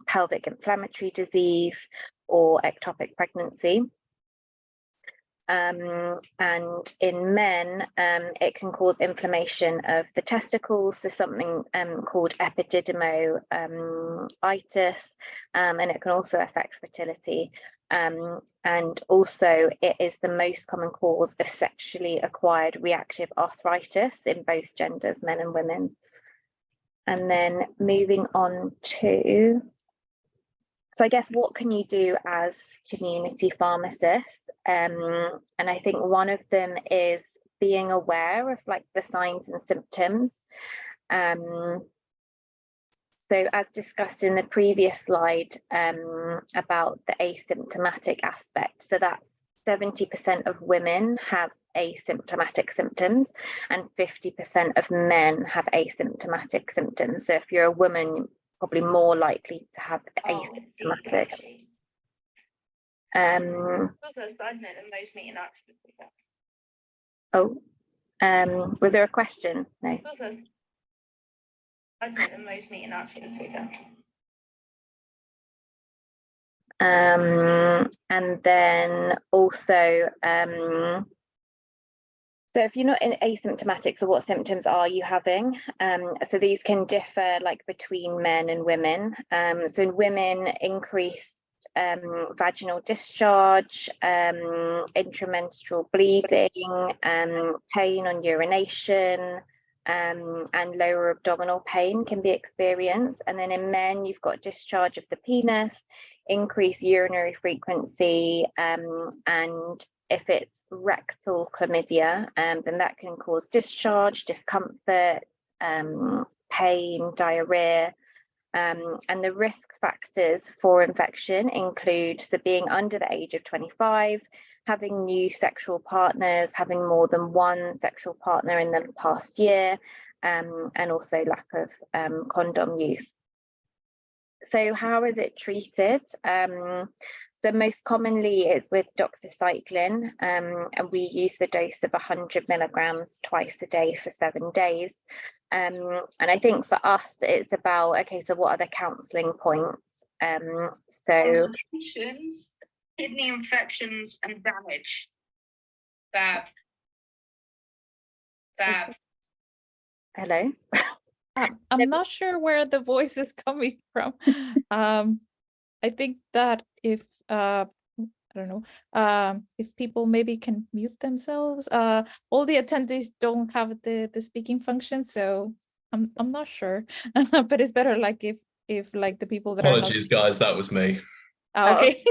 pelvic inflammatory disease or ectopic pregnancy. And in men, it can cause inflammation of the testicles, so something called epididymoitis, and it can also affect fertility. And also it is the most common cause of sexually acquired reactive arthritis in both genders, men and women. And then moving on to, so I guess what can you do as community pharmacists? And I think one of them is being aware of like the signs and symptoms. So as discussed in the previous slide about the asymptomatic aspect, so that's 70% of women have asymptomatic symptoms and 50% of men have asymptomatic symptoms. So if you're a woman, you're probably more likely to have asymptomatic. Was there a question? No. And then also, so if you're not in asymptomatic, so what symptoms are you having? So these can differ like between men and women. So in women, increased vaginal discharge, intramenstrual bleeding, pain on urination, and lower abdominal pain can be experienced. And then in men, you've got discharge of the penis, increased urinary frequency, and if it's rectal chlamydia, then that can cause discharge, discomfort, pain, diarrhea. And the risk factors for infection include so being under the age of 25, having new sexual partners, having more than one sexual partner in the past year, and also lack of condom use. So how is it treated? So most commonly it's with doxycycline, and we use the dose of 100 milligrams twice a day for 7 days. And I think for us, it's about, okay, so what are the counselling points? So kidney infections and damage. Hello. I'm not sure where the voice is coming from. I think that if I don't know, if people maybe can mute themselves. All the attendees don't have the speaking function, so I'm not sure. But it's better like if like the people that apologies, guys, that was me. Oh, okay.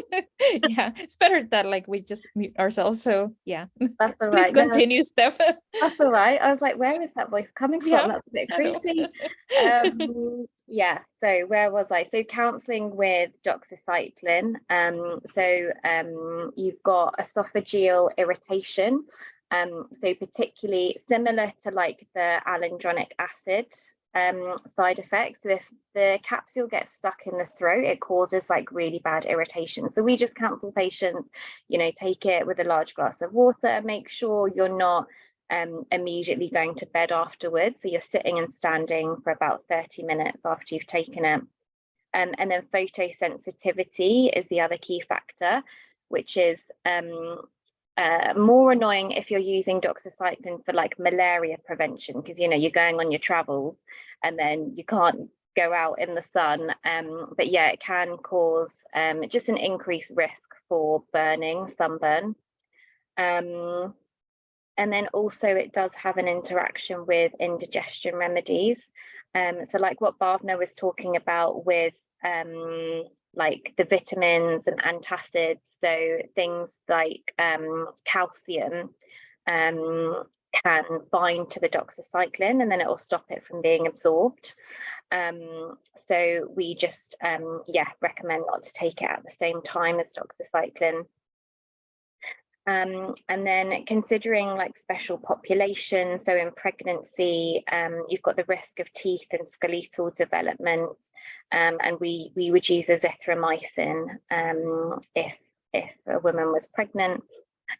Yeah, it's better that like we just mute ourselves. So yeah, that's all please right. continue, No, Steph. that's all right. I was like, where is that voice coming from? Yeah, That's a bit I know. creepy. Yeah, so where was I? So counselling with doxycycline. You've got esophageal irritation. So particularly similar to like the alendronic acid side effects. So if the capsule gets stuck in the throat, it causes like really bad irritation. So we just counsel patients, you know, take it with a large glass of water, make sure you're not immediately going to bed afterwards. So you're sitting and standing for about 30 minutes after you've taken it. And then photosensitivity is the other key factor, which is more annoying if you're using doxycycline for like malaria prevention, because you're going on your travels and then you can't go out in the sun. But yeah, it can cause just an increased risk for sunburn. And then also it does have an interaction with indigestion remedies. So like what Bhavna was talking about with like the vitamins and antacids, so things like calcium can bind to the doxycycline and then it will stop it from being absorbed. So we just recommend not to take it at the same time as doxycycline. And then considering like special populations, so in pregnancy, you've got the risk of teeth and skeletal development, and we would use azithromycin if a woman was pregnant.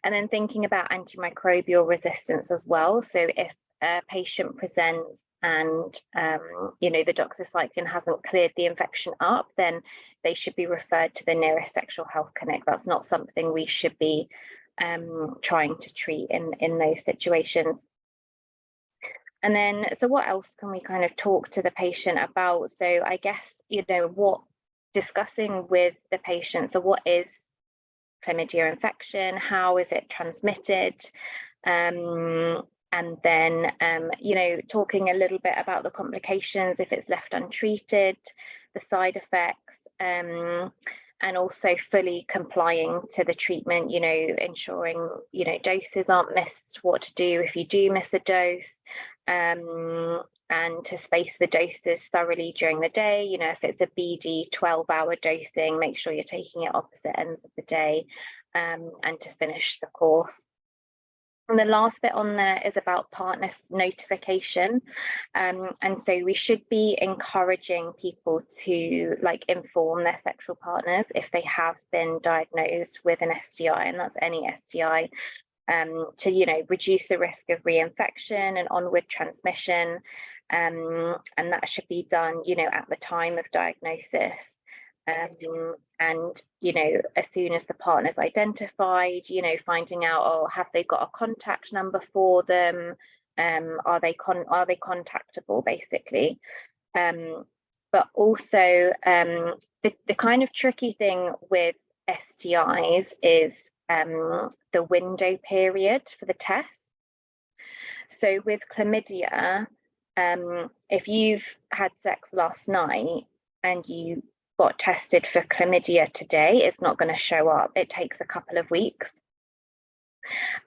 And then thinking about antimicrobial resistance as well. So if a patient presents and the doxycycline hasn't cleared the infection up, then they should be referred to the nearest sexual health clinic. That's not something we should be trying to treat in those situations. And then, so what else can we kind of talk to the patient about? So I guess, discussing with the patient, so what is chlamydia infection? How is it transmitted? And then, talking a little bit about the complications if it's left untreated, the side effects, and also fully complying to the treatment, ensuring, doses aren't missed, what to do if you do miss a dose, and to space the doses thoroughly during the day. If it's a BD 12-hour dosing, make sure you're taking it opposite ends of the day, and to finish the course. And the last bit on there is about partner notification. And so we should be encouraging people to inform their sexual partners if they have been diagnosed with an STI, and that's any STI, to reduce the risk of reinfection and onward transmission. And that should be done, at the time of diagnosis. And as soon as the partner's identified, finding out, have they got a contact number for them, are they contactable, basically. But also the kind of tricky thing with STIs is the window period for the test. So with chlamydia, if you've had sex last night and you got tested for chlamydia today, it's not going to show up. It takes a couple of weeks.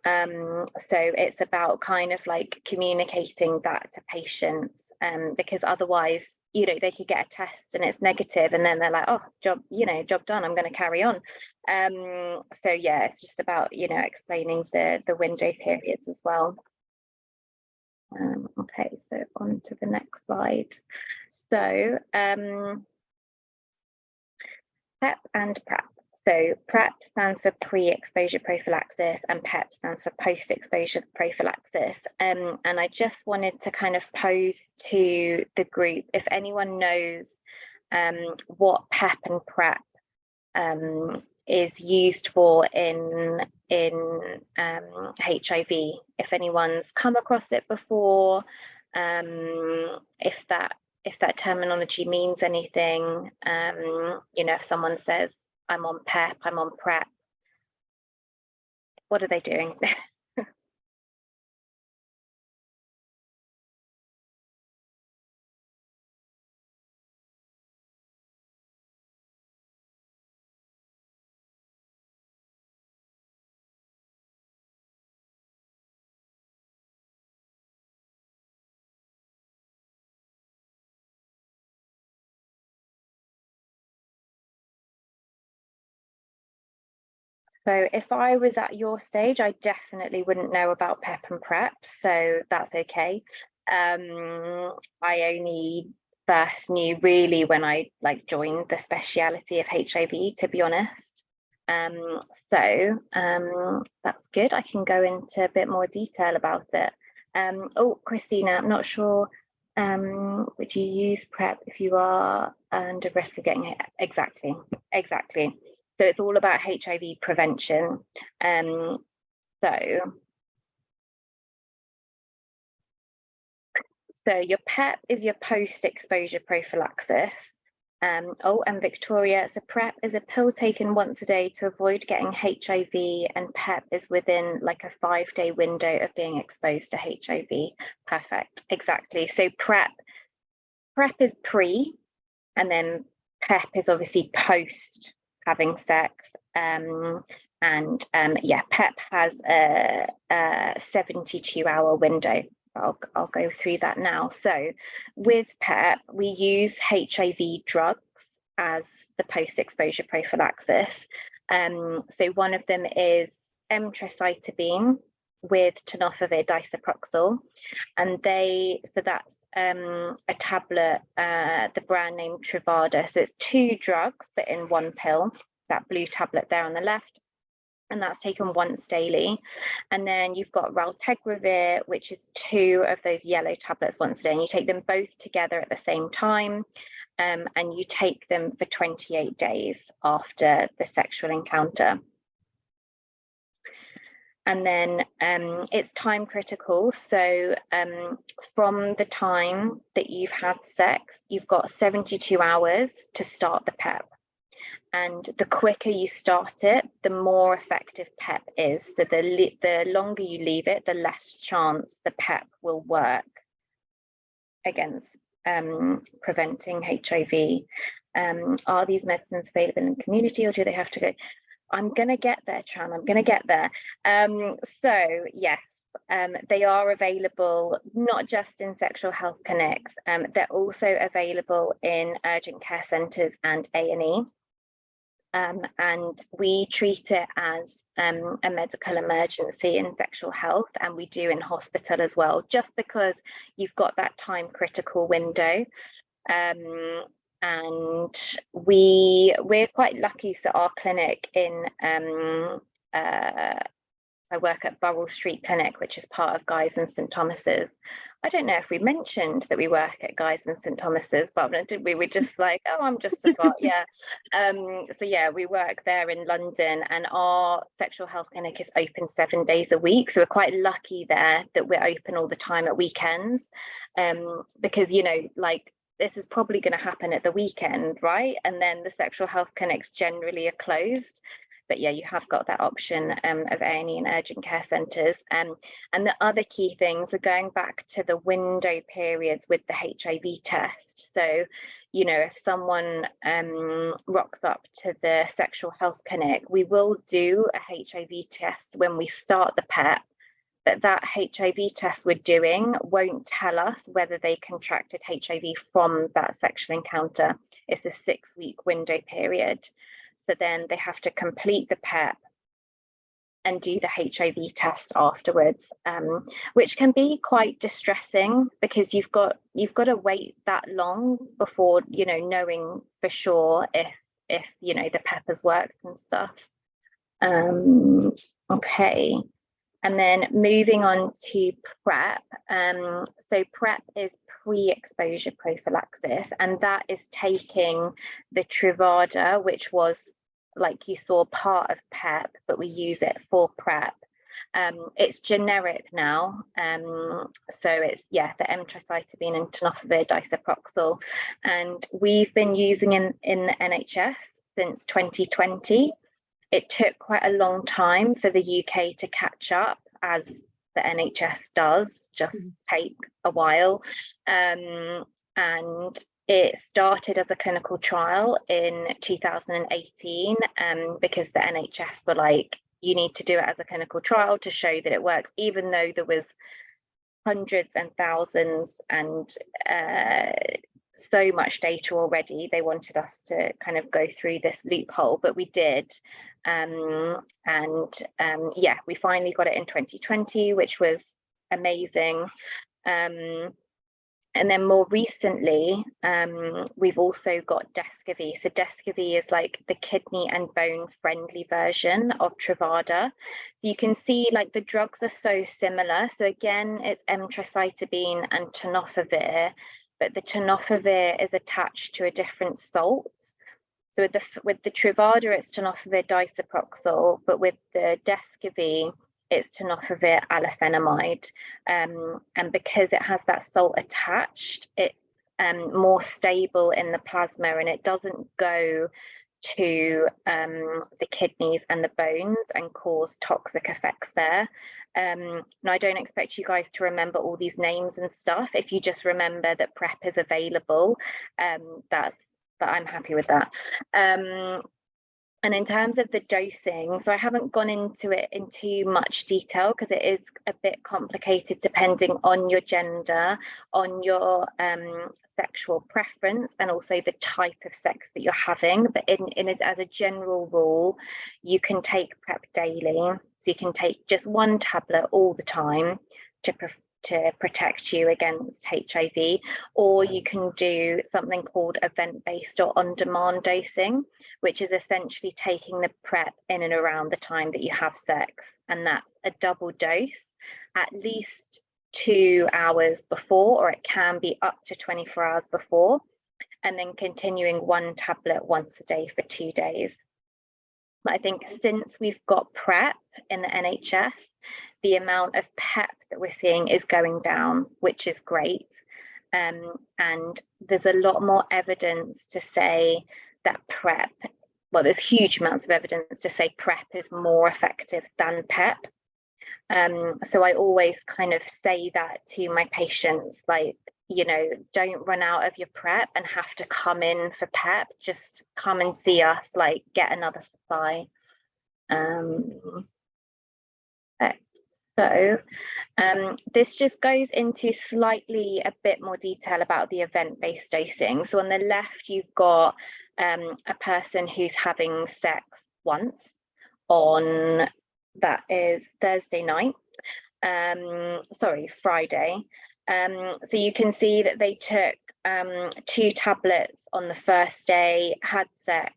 So it's about kind of communicating that to patients, because otherwise, they could get a test and it's negative, and then they're like, oh, job done, I'm going to carry on. So yeah, it's just about, explaining the window periods as well. Okay, so on to the next slide. So PEP and PrEP. So PrEP stands for pre-exposure prophylaxis and PEP stands for post-exposure prophylaxis. And I just wanted to kind of pose to the group, if anyone knows what PEP and PrEP is used for in HIV, if anyone's come across it before, if that terminology means anything, if someone says, I'm on PEP, I'm on PrEP, what are they doing? So if I was at your stage, I definitely wouldn't know about PEP and PrEP, so that's okay. I only first knew really when I joined the speciality of HIV, to be honest. So that's good. I can go into a bit more detail about it. Oh, Christina, I'm not sure Would you use PrEP if you are under risk of getting it? Exactly. So it's all about HIV prevention. So your PEP is your post-exposure prophylaxis. And Victoria, so PrEP is a pill taken once a day to avoid getting HIV, and PEP is within like a 5-day window of being exposed to HIV. Perfect, exactly. So PrEP is pre, and then PEP is obviously post having sex. Yeah, PEP has a 72-hour window. I'll go through that now. So with PEP, we use HIV drugs as the post-exposure prophylaxis. So one of them is emtricitabine with tenofovir disoproxil, and that's a tablet, the brand name Truvada. So it's 2 drugs but in 1 pill, that blue tablet there on the left, and that's taken once daily. And then you've got raltegravir, which is 2 of those yellow tablets once a day, and you take them both together at the same time, and you take them for 28 days after the sexual encounter. And then it's time critical. So from the time that you've had sex, you've got 72 hours to start the PEP. And the quicker you start it, the more effective PEP is. So the longer you leave it, the less chance the PEP will work against preventing HIV. Are these medicines available in the community, or do they have to go? I'm going to get there, Tran, I'm going to get there. So yes, they are available not just in sexual health clinics, they're also available in urgent care centres and A&E. And we treat it as a medical emergency in sexual health, and we do in hospital as well, just because you've got that time critical window. And we're quite lucky. So our clinic in I work at Burrell Street Clinic, which is part of Guy's and St Thomas's. I don't know if we mentioned that we work at Guy's and St Thomas's, but did we? We're just like, oh, I'm just about, yeah. So yeah, we work there in London, and our sexual health clinic is open 7 days a week. So we're quite lucky there that we're open all the time at weekends, because, you know, like, this is probably going to happen at the weekend, right? And then the sexual health clinics generally are closed. But yeah, you have got that option of A&E and urgent care centres. And the other key things are going back to the window periods with the HIV test. So, you know, if someone rocks up to the sexual health clinic, we will do a HIV test when we start the PEP. But that HIV test we're doing won't tell us whether they contracted HIV from that sexual encounter. It's a 6-week window period. So then they have to complete the PEP and do the HIV test afterwards, which can be quite distressing, because you've got to wait that long before, you know, knowing for sure if you know the PEP has worked and stuff. Okay. And then moving on to PrEP. So PrEP is pre-exposure prophylaxis, and that is taking the Truvada, which was, like you saw, part of PEP, but we use it for PrEP. It's generic now, so it's, yeah, the emtricitabine and tenofovir disoproxil, and we've been using in the NHS since 2020. It took quite a long time for the UK to catch up, as the NHS does just take a while. And it started as a clinical trial in 2018, because the NHS were like, you need to do it as a clinical trial to show that it works, even though there was hundreds and thousands and so much data already. They wanted us to kind of go through this loophole, but we did. Yeah, we finally got it in 2020, which was amazing. And And then more recently, we've also got Descovy. So Descovy is like the kidney and bone friendly version of Truvada. So you can see like the drugs are so similar. So again, it's emtricitabine and tenofovir, but the tenofovir is attached to a different salt. So with the Truvada, it's tenofovir disoproxil, but with the Descovy, it's tenofovir alafenamide. And because it has that salt attached, it's more stable in the plasma, and it doesn't go to the kidneys and the bones and cause toxic effects there. Now, I don't expect you guys to remember all these names and stuff. If you just remember that PrEP is available, but I'm happy with that. And in terms of the dosing, so I haven't gone into it in too much detail because it is a bit complicated depending on your gender, on your sexual preference, and also the type of sex that you're having. But as a general rule, you can take PrEP daily. So you can take just one tablet all the time to protect you against HIV, or you can do something called event-based or on-demand dosing, which is essentially taking the PrEP in and around the time that you have sex, and that's a double dose at least 2 hours before, or it can be up to 24 hours before, and then continuing one tablet once a day for 2 days. But I think since we've got PrEP in the NHS, the amount of PEP that we're seeing is going down, which is great. And there's a lot more evidence to say that PrEP, well, there's huge amounts of evidence to say PrEP is more effective than PEP. So I always kind of say that to my patients, like, you know, don't run out of your PrEP and have to come in for PEP, just come and see us, like get another supply. So this just goes into slightly a bit more detail about the event-based dosing. So on the left, you've got a person who's having sex once on, that is Thursday night, Friday. So you can see that they took 2 tablets on the first day, had sex,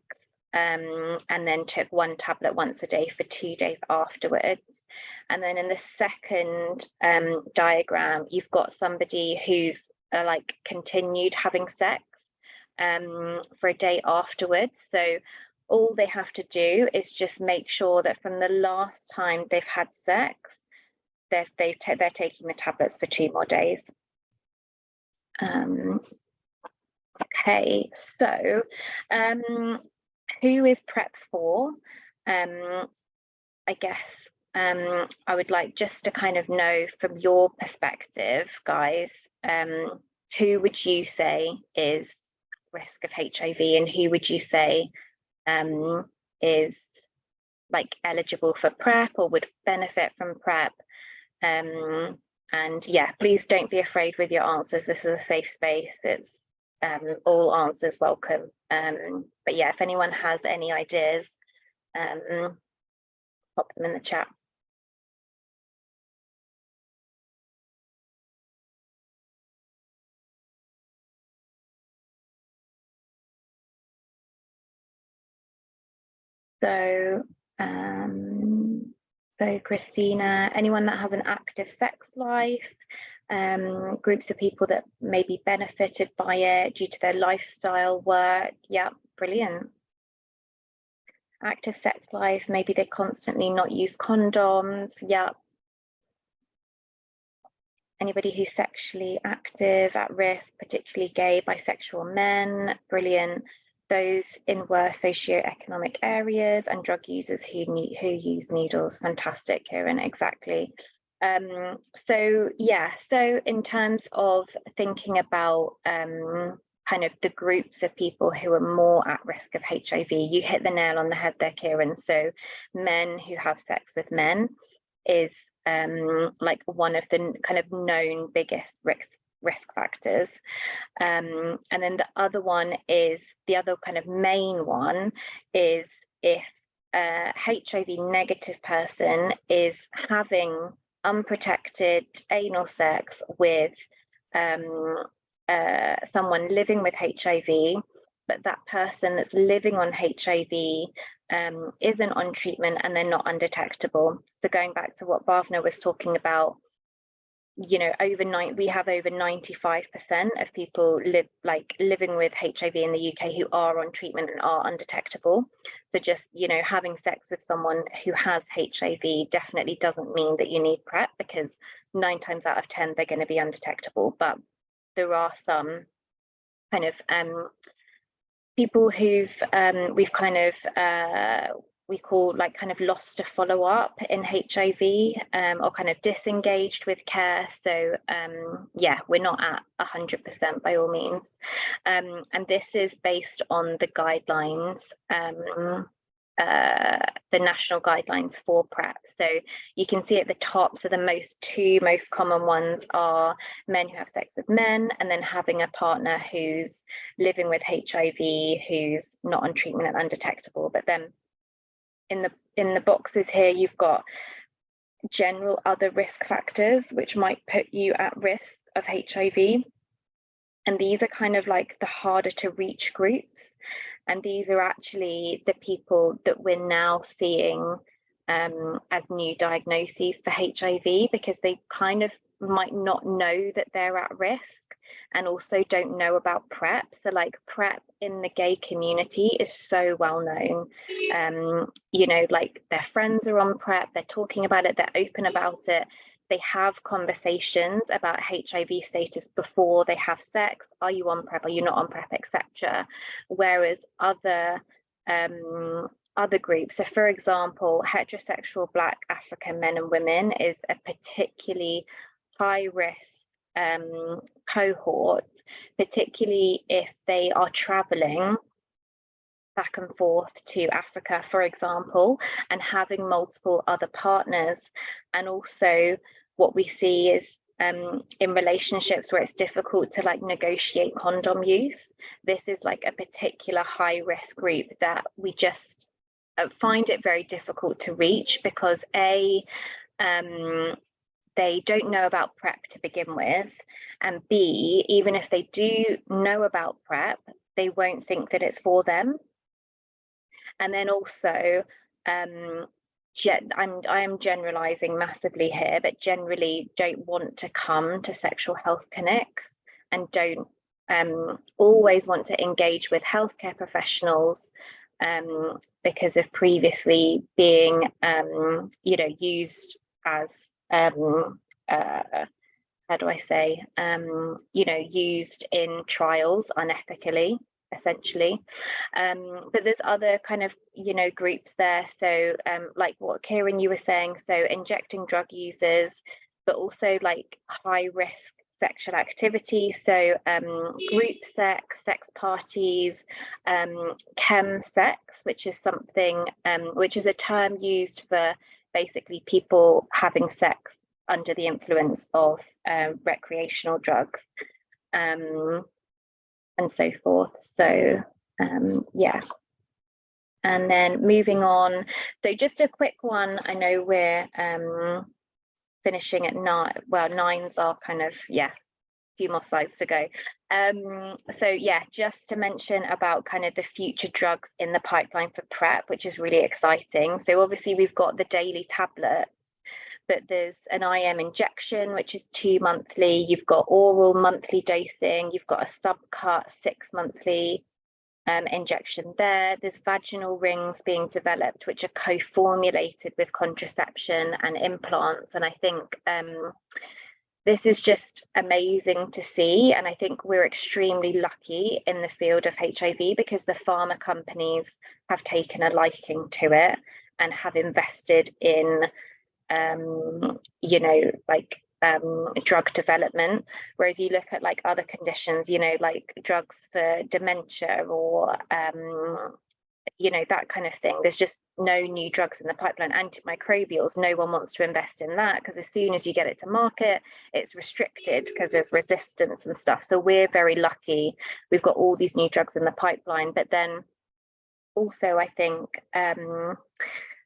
and then took 1 tablet once a day for 2 days afterwards. And then in the second diagram, you've got somebody who's like continued having sex for a day afterwards. So all they have to do is just make sure that from the last time they've had sex, they're taking the tablets for 2 more days. Okay, so who is PrEP for? I guess I would like just to kind of know from your perspective, guys, who would you say is risk of HIV, and who would you say is like eligible for PrEP or would benefit from PrEP? And yeah, please don't be afraid with your answers. This is a safe space. It's all answers welcome. But yeah, if anyone has any ideas, pop them in the chat. So, so Christina, anyone that has an active sex life, groups of people that may be benefited by it due to their lifestyle, work, yeah, brilliant. Active sex life, maybe they constantly not use condoms, yeah. Anybody who's sexually active, at risk, particularly gay, bisexual men, brilliant. Those in worse socioeconomic areas and drug users who use needles, fantastic, Kieran, exactly. So yeah, so in terms of thinking about kind of the groups of people who are more at risk of HIV, you hit the nail on the head there, Kieran. So men who have sex with men is like one of the kind of known biggest risk factors. And then the other one is, the other kind of main one is if a HIV negative person is having unprotected anal sex with someone living with HIV, but that person that's living on HIV isn't on treatment and they're not undetectable. So going back to what Bhavna was talking about, you know, we have over 95% of people living with HIV in the UK who are on treatment and are undetectable. So just, you know, having sex with someone who has HIV definitely doesn't mean that you need PrEP, because 9 times out of 10 they're going to be undetectable. But there are some kind of people who've we've kind of we call like kind of lost to follow up in HIV, or kind of disengaged with care. So yeah, we're not at 100% by all means, and this is based on the guidelines, the national guidelines for PrEP. So you can see at the top, so the two most common ones are men who have sex with men, and then having a partner who's living with HIV who's not on treatment and undetectable. But then in the boxes here, you've got general other risk factors which might put you at risk of HIV, and these are kind of like the harder to reach groups. And these are actually the people that we're now seeing as new diagnoses for HIV, because they kind of might not know that they're at risk, and also don't know about PrEP. So like PrEP in the gay community is so well known. You know, like their friends are on PrEP, they're talking about it, they're open about it. They have conversations about HIV status before they have sex. Are you on PrEP? Are you not on PrEP, etc. Whereas other groups, so for example, heterosexual Black African men and women is a particularly high risk cohort, particularly if they are traveling back and forth to Africa, for example, and having multiple other partners. And also what we see is in relationships where it's difficult to like negotiate condom use, this is like a particular high risk group that we just find it very difficult to reach, because they don't know about PrEP to begin with, and B, even if they do know about PrEP, they won't think that it's for them. And then also, I am generalizing massively here, but generally don't want to come to sexual health clinics, and don't always want to engage with healthcare professionals because of previously being, you know, used as how do I say, you know, used in trials unethically, essentially. But there's other kind of, you know, groups there. So like what Kieran, you were saying, so injecting drug users, but also like high risk sexual activity. So group sex parties, chem sex, which is something, which is a term used for basically people having sex under the influence of recreational drugs, and so forth. So yeah, and then moving on, so just a quick one. I know we're finishing at 9. Well, 9s are kind of, yeah, a few more slides to go. So yeah, just to mention about kind of the future drugs in the pipeline for PrEP, which is really exciting. So obviously we've got the daily tablets, but there's an IM injection, which is 2 monthly. You've got oral monthly dosing. You've got a subcut 6 monthly injection there. There's vaginal rings being developed, which are co-formulated with contraception and implants. And I think this is just amazing to see. And I think we're extremely lucky in the field of HIV, because the pharma companies have taken a liking to it and have invested in you know, like drug development. Whereas you look at like other conditions, you know, like drugs for dementia or you know, that kind of thing, there's just no new drugs in the pipeline. Antimicrobials, no one wants to invest in that, because as soon as you get it to market, it's restricted because of resistance and stuff. So we're very lucky, we've got all these new drugs in the pipeline. But then also I think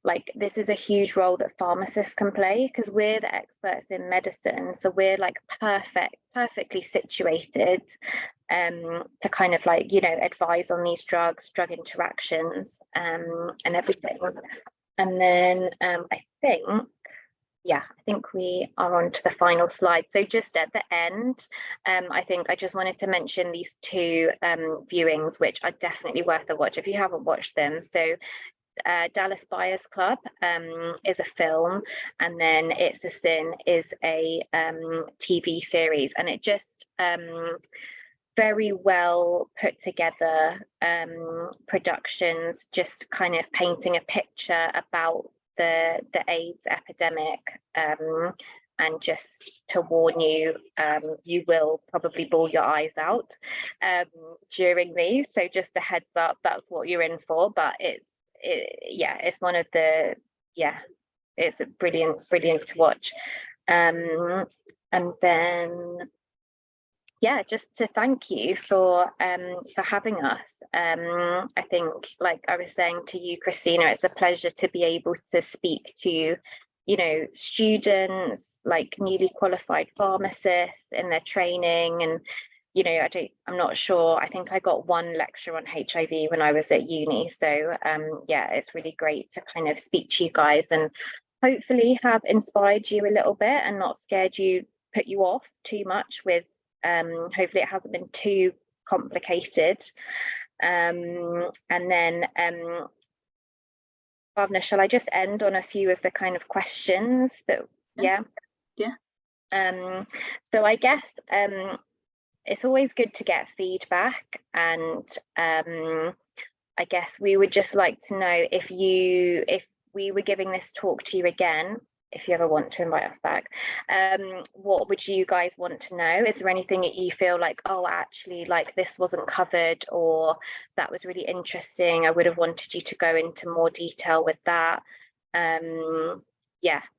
like this is a huge role that pharmacists can play, because we're the experts in medicine, so we're like perfectly situated to kind of like, you know, advise on these drugs, drug interactions, and everything. And then I think we are on to the final slide. So just at the end, I think I just wanted to mention these two viewings, which are definitely worth a watch if you haven't watched them. So Dallas Buyers Club is a film, and then It's a Sin is a TV series, and it just very well put together productions, just kind of painting a picture about the AIDS epidemic, and just to warn you, you will probably bawl your eyes out during these, so just a heads up, that's what you're in for. But it's one of the, it's a brilliant to watch. And then just to thank you for having us. I think, like I was saying to you, Christina, it's a pleasure to be able to speak to, you know, students, like newly qualified pharmacists in their training. And, you know, I'm not sure, I think I got one lecture on HIV when I was at uni. So it's really great to kind of speak to you guys and hopefully have inspired you a little bit and not scared you, put you off too much with, hopefully it hasn't been too complicated. And then Bhavna, shall I just end on a few of the kind of questions that, so I guess it's always good to get feedback, and I guess we would just like to know if we were giving this talk to you again, if you ever want to invite us back, what would you guys want to know? Is there anything that you feel like, oh, actually, like this wasn't covered, or that was really interesting, I would have wanted you to go into more detail with that?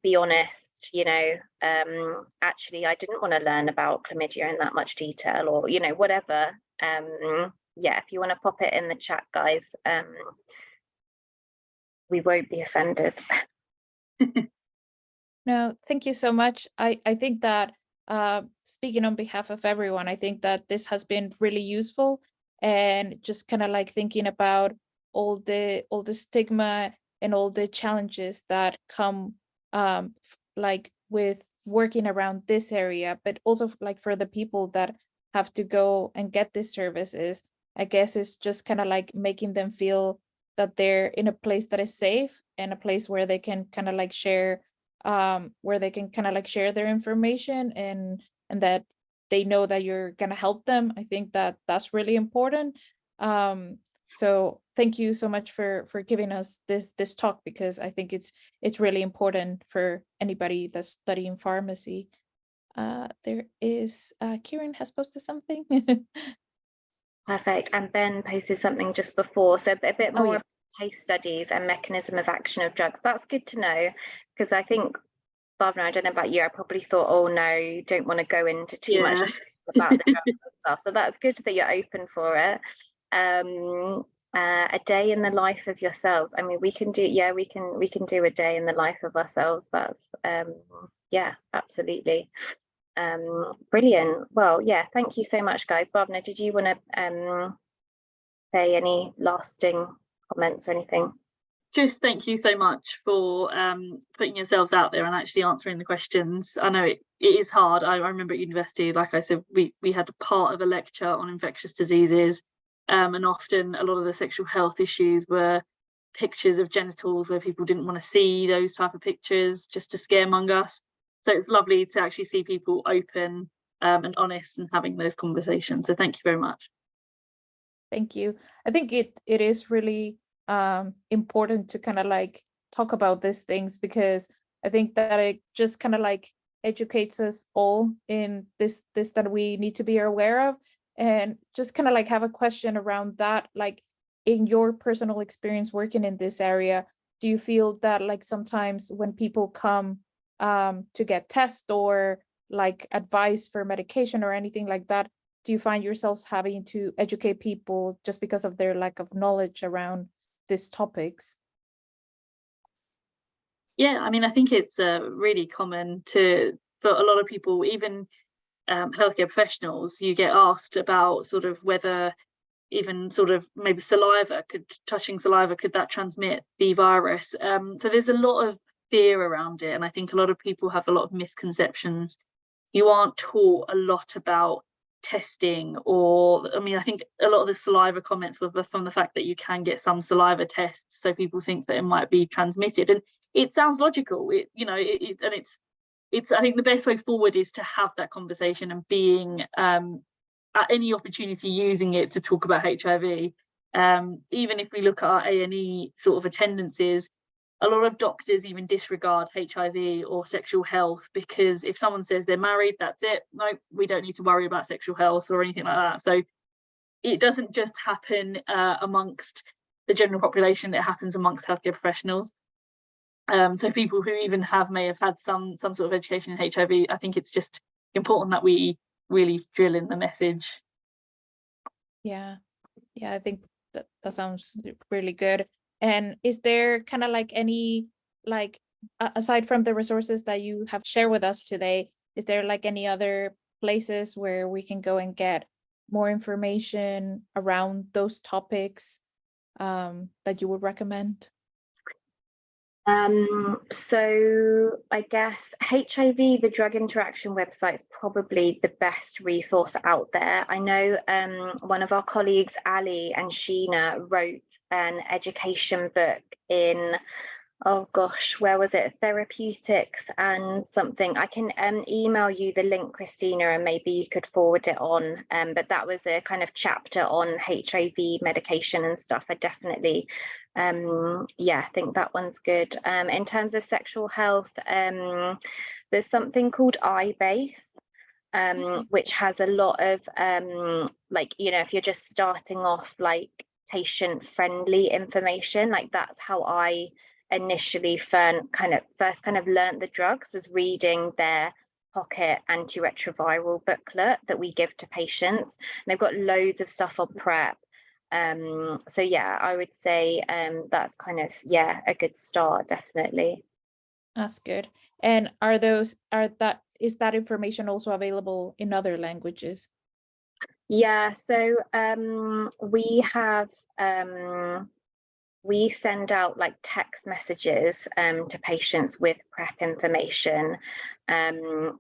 Be honest, you know, actually I didn't want to learn about chlamydia in that much detail, or, you know, whatever. If you want to pop it in the chat, guys, we won't be offended. No, thank you so much. I think that speaking on behalf of everyone, I think that this has been really useful, and just kind of like thinking about all the stigma and all the challenges that come like with working around this area, but also like for the people that have to go and get these services. I guess it's just kind of like making them feel that they're in a place that is safe, and a place where they can kind of like share their information, and that they know that you're gonna help them. I think that that's really important. So thank you so much for giving us this talk, because I think it's really important for anybody that's studying pharmacy. There is Kieran has posted something. Perfect. And Ben posted something just before, so a bit more case studies and mechanism of action of drugs. That's good to know, because I think, Bhavna, I don't know about you, I probably thought, oh no, you don't want to go into too much about the drugs and stuff. So that's good that you're open for it. A day in the life of yourselves. I mean, we can do a day in the life of ourselves. That's absolutely. Brilliant. Well, thank you so much, guys. Bhavna, did you want to say any lasting comments or anything? Just thank you so much for putting yourselves out there and actually answering the questions. I know it is hard. I remember at university, like I said, we had a part of a lecture on infectious diseases, and often a lot of the sexual health issues were pictures of genitals where people didn't want to see those type of pictures, just to scaremonger us. So it's lovely to actually see people open and honest and having those conversations. So thank you very much. Thank you. I think it is really important to kind of like talk about these things, because I think that it just kind of like educates us all in this that we need to be aware of. And just kind of like have a question around that, like in your personal experience working in this area, do you feel that like sometimes when people come to get tests or like advice for medication or anything like that, do you find yourselves having to educate people just because of their lack of knowledge around these topics? Yeah, I mean, I think it's really common for a lot of people, even healthcare professionals, you get asked about sort of whether even sort of maybe touching saliva, could that transmit the virus? So there's a lot of fear around it, and I think a lot of people have a lot of misconceptions. You aren't taught a lot about testing, or I mean, I think a lot of the saliva comments were from the fact that you can get some saliva tests, so people think that it might be transmitted, and it sounds logical. It's I think the best way forward is to have that conversation and being at any opportunity using it to talk about HIV. Even if we look at our A&E sort of attendances, a lot of doctors even disregard HIV or sexual health, because if someone says they're married, that's it. No, we don't need to worry about sexual health or anything like that. So it doesn't just happen amongst the general population, it happens amongst healthcare professionals. So people who even may have had some sort of education in HIV, I think it's just important that we really drill in the message. Yeah, I think that sounds really good. And is there kind of like any, like, aside from the resources that you have shared with us today, is there like any other places where we can go and get more information around those topics that you would recommend? So I guess HIV, the drug interaction website, is probably the best resource out there. I know one of our colleagues, Ali and Sheena, wrote an education book in, oh gosh, where was it? Therapeutics and something. I can email you the link, Christina, and maybe you could forward it on. But that was a kind of chapter on HIV medication and stuff. I definitely, I think that one's good. In terms of sexual health, there's something called iBase, which has a lot of like, if you're just starting off, like patient-friendly information. Like that's how I initially first learned the drugs, was reading their pocket antiretroviral booklet that we give to patients. And they've got loads of stuff on PrEP. So yeah, I would say that's kind of, a good start, definitely. That's good. And is that information also available in other languages? Yeah, so we send out like text messages to patients with PrEP information, and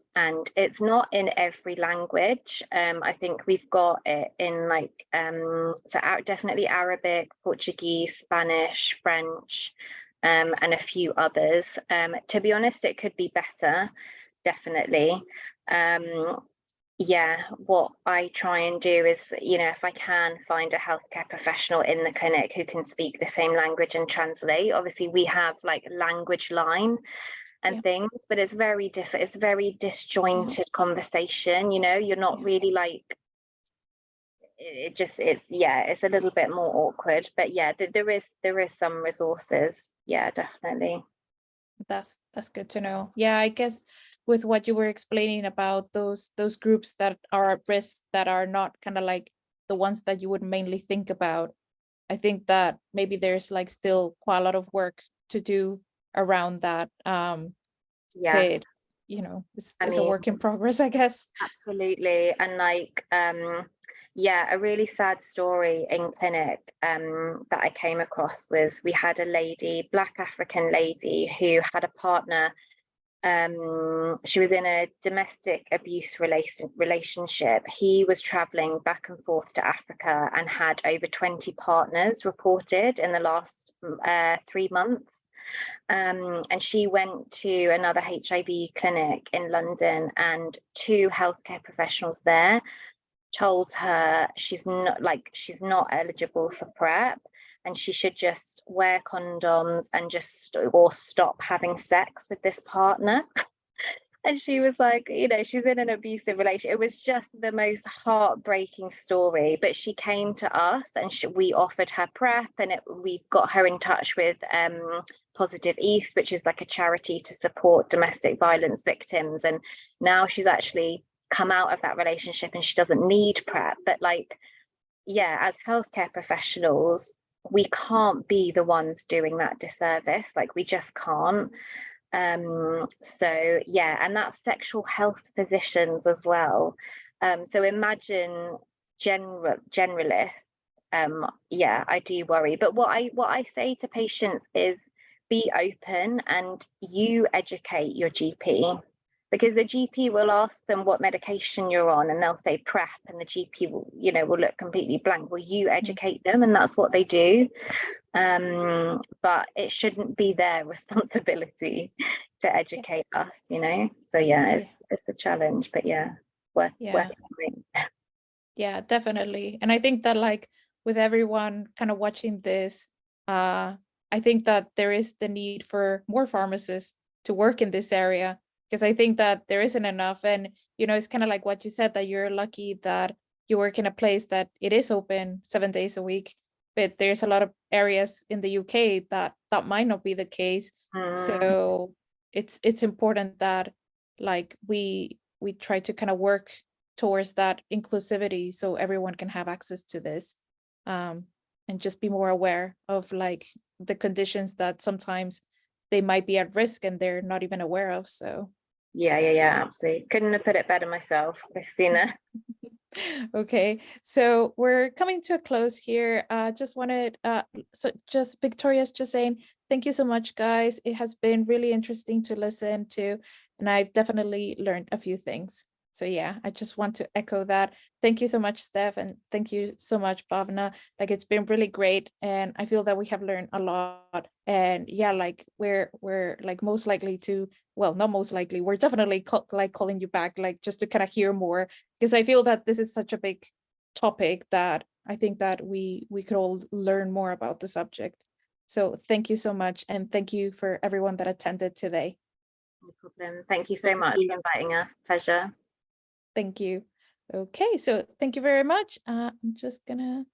it's not in every language. I think we've got it in like definitely Arabic, Portuguese, Spanish, French, and a few others. To be honest, it could be better, definitely. What I try and do is, if I can find a healthcare professional in the clinic who can speak the same language and translate. Obviously, we have like language line and things, but it's very different. It's very disjointed conversation. You're not really like, it's a little bit more awkward. But there is some resources. Yeah, definitely. That's good to know. Yeah, I guess with what you were explaining about those groups that are at risk, that are not kind of like the ones that you would mainly think about, I think that maybe there's like still quite a lot of work to do around that. But it's a work in progress, I guess. Absolutely. And like a really sad story in clinic that I came across was, we had a lady, Black African lady, who had a partner. She was in a domestic abuse relationship. He was traveling back and forth to Africa and had over 20 partners reported in the last 3 months. And she went to another HIV clinic in London, and 2 healthcare professionals there told her she's not eligible for PrEP, and she should just wear condoms and or stop having sex with this partner. And she was like, she's in an abusive relationship. It was just the most heartbreaking story. But she came to us, and we offered her PrEP, and we got her in touch with Positive East, which is like a charity to support domestic violence victims. And now she's actually come out of that relationship and she doesn't need PrEP. But like, as healthcare professionals, we can't be the ones doing that disservice, like we just can't. So yeah, and that's sexual health physicians as well. So imagine generalists. Yeah, I do worry. But what I say to patients is be open and you educate your GP, because the GP will ask them what medication you're on and they'll say PrEP, and the GP will, you know, will look completely blank. Will you educate them? And that's what they do. But it shouldn't be their responsibility to educate us, you know. So yeah, it's a challenge, but yeah, worth doing. Yeah, definitely. And I think that, like, with everyone kind of watching this, I think that there is the need for more pharmacists to work in this area, because I think that there isn't enough. And, you know, it's kind of like what you said, that you're lucky that you work in a place that it is open 7 days a week, but there's a lot of areas in the UK that might not be the case. So it's important that, like, we try to kind of work towards that inclusivity so everyone can have access to this, and just be more aware of, like, the conditions that sometimes they might be at risk and they're not even aware of. So yeah, absolutely. Couldn't have put it better myself, Christina. okay, so we're coming to a close here. Just wanted just Victoria's just saying thank you so much, guys. It has been really interesting to listen to, and I've definitely learned a few things. So yeah, I just want to echo that. Thank you so much, Steph, and thank you so much, Bhavna. Like, it's been really great, and I feel that we have learned a lot. And yeah, like, we're like most likely to, well, not most likely, we're definitely calling you back, like, just to kind of hear more, because I feel that this is such a big topic that I think that we could all learn more about the subject. So thank you so much, and thank you for everyone that attended today. No problem. Thank you so much for inviting us. Pleasure. Thank you. Okay, so thank you very much. I'm just gonna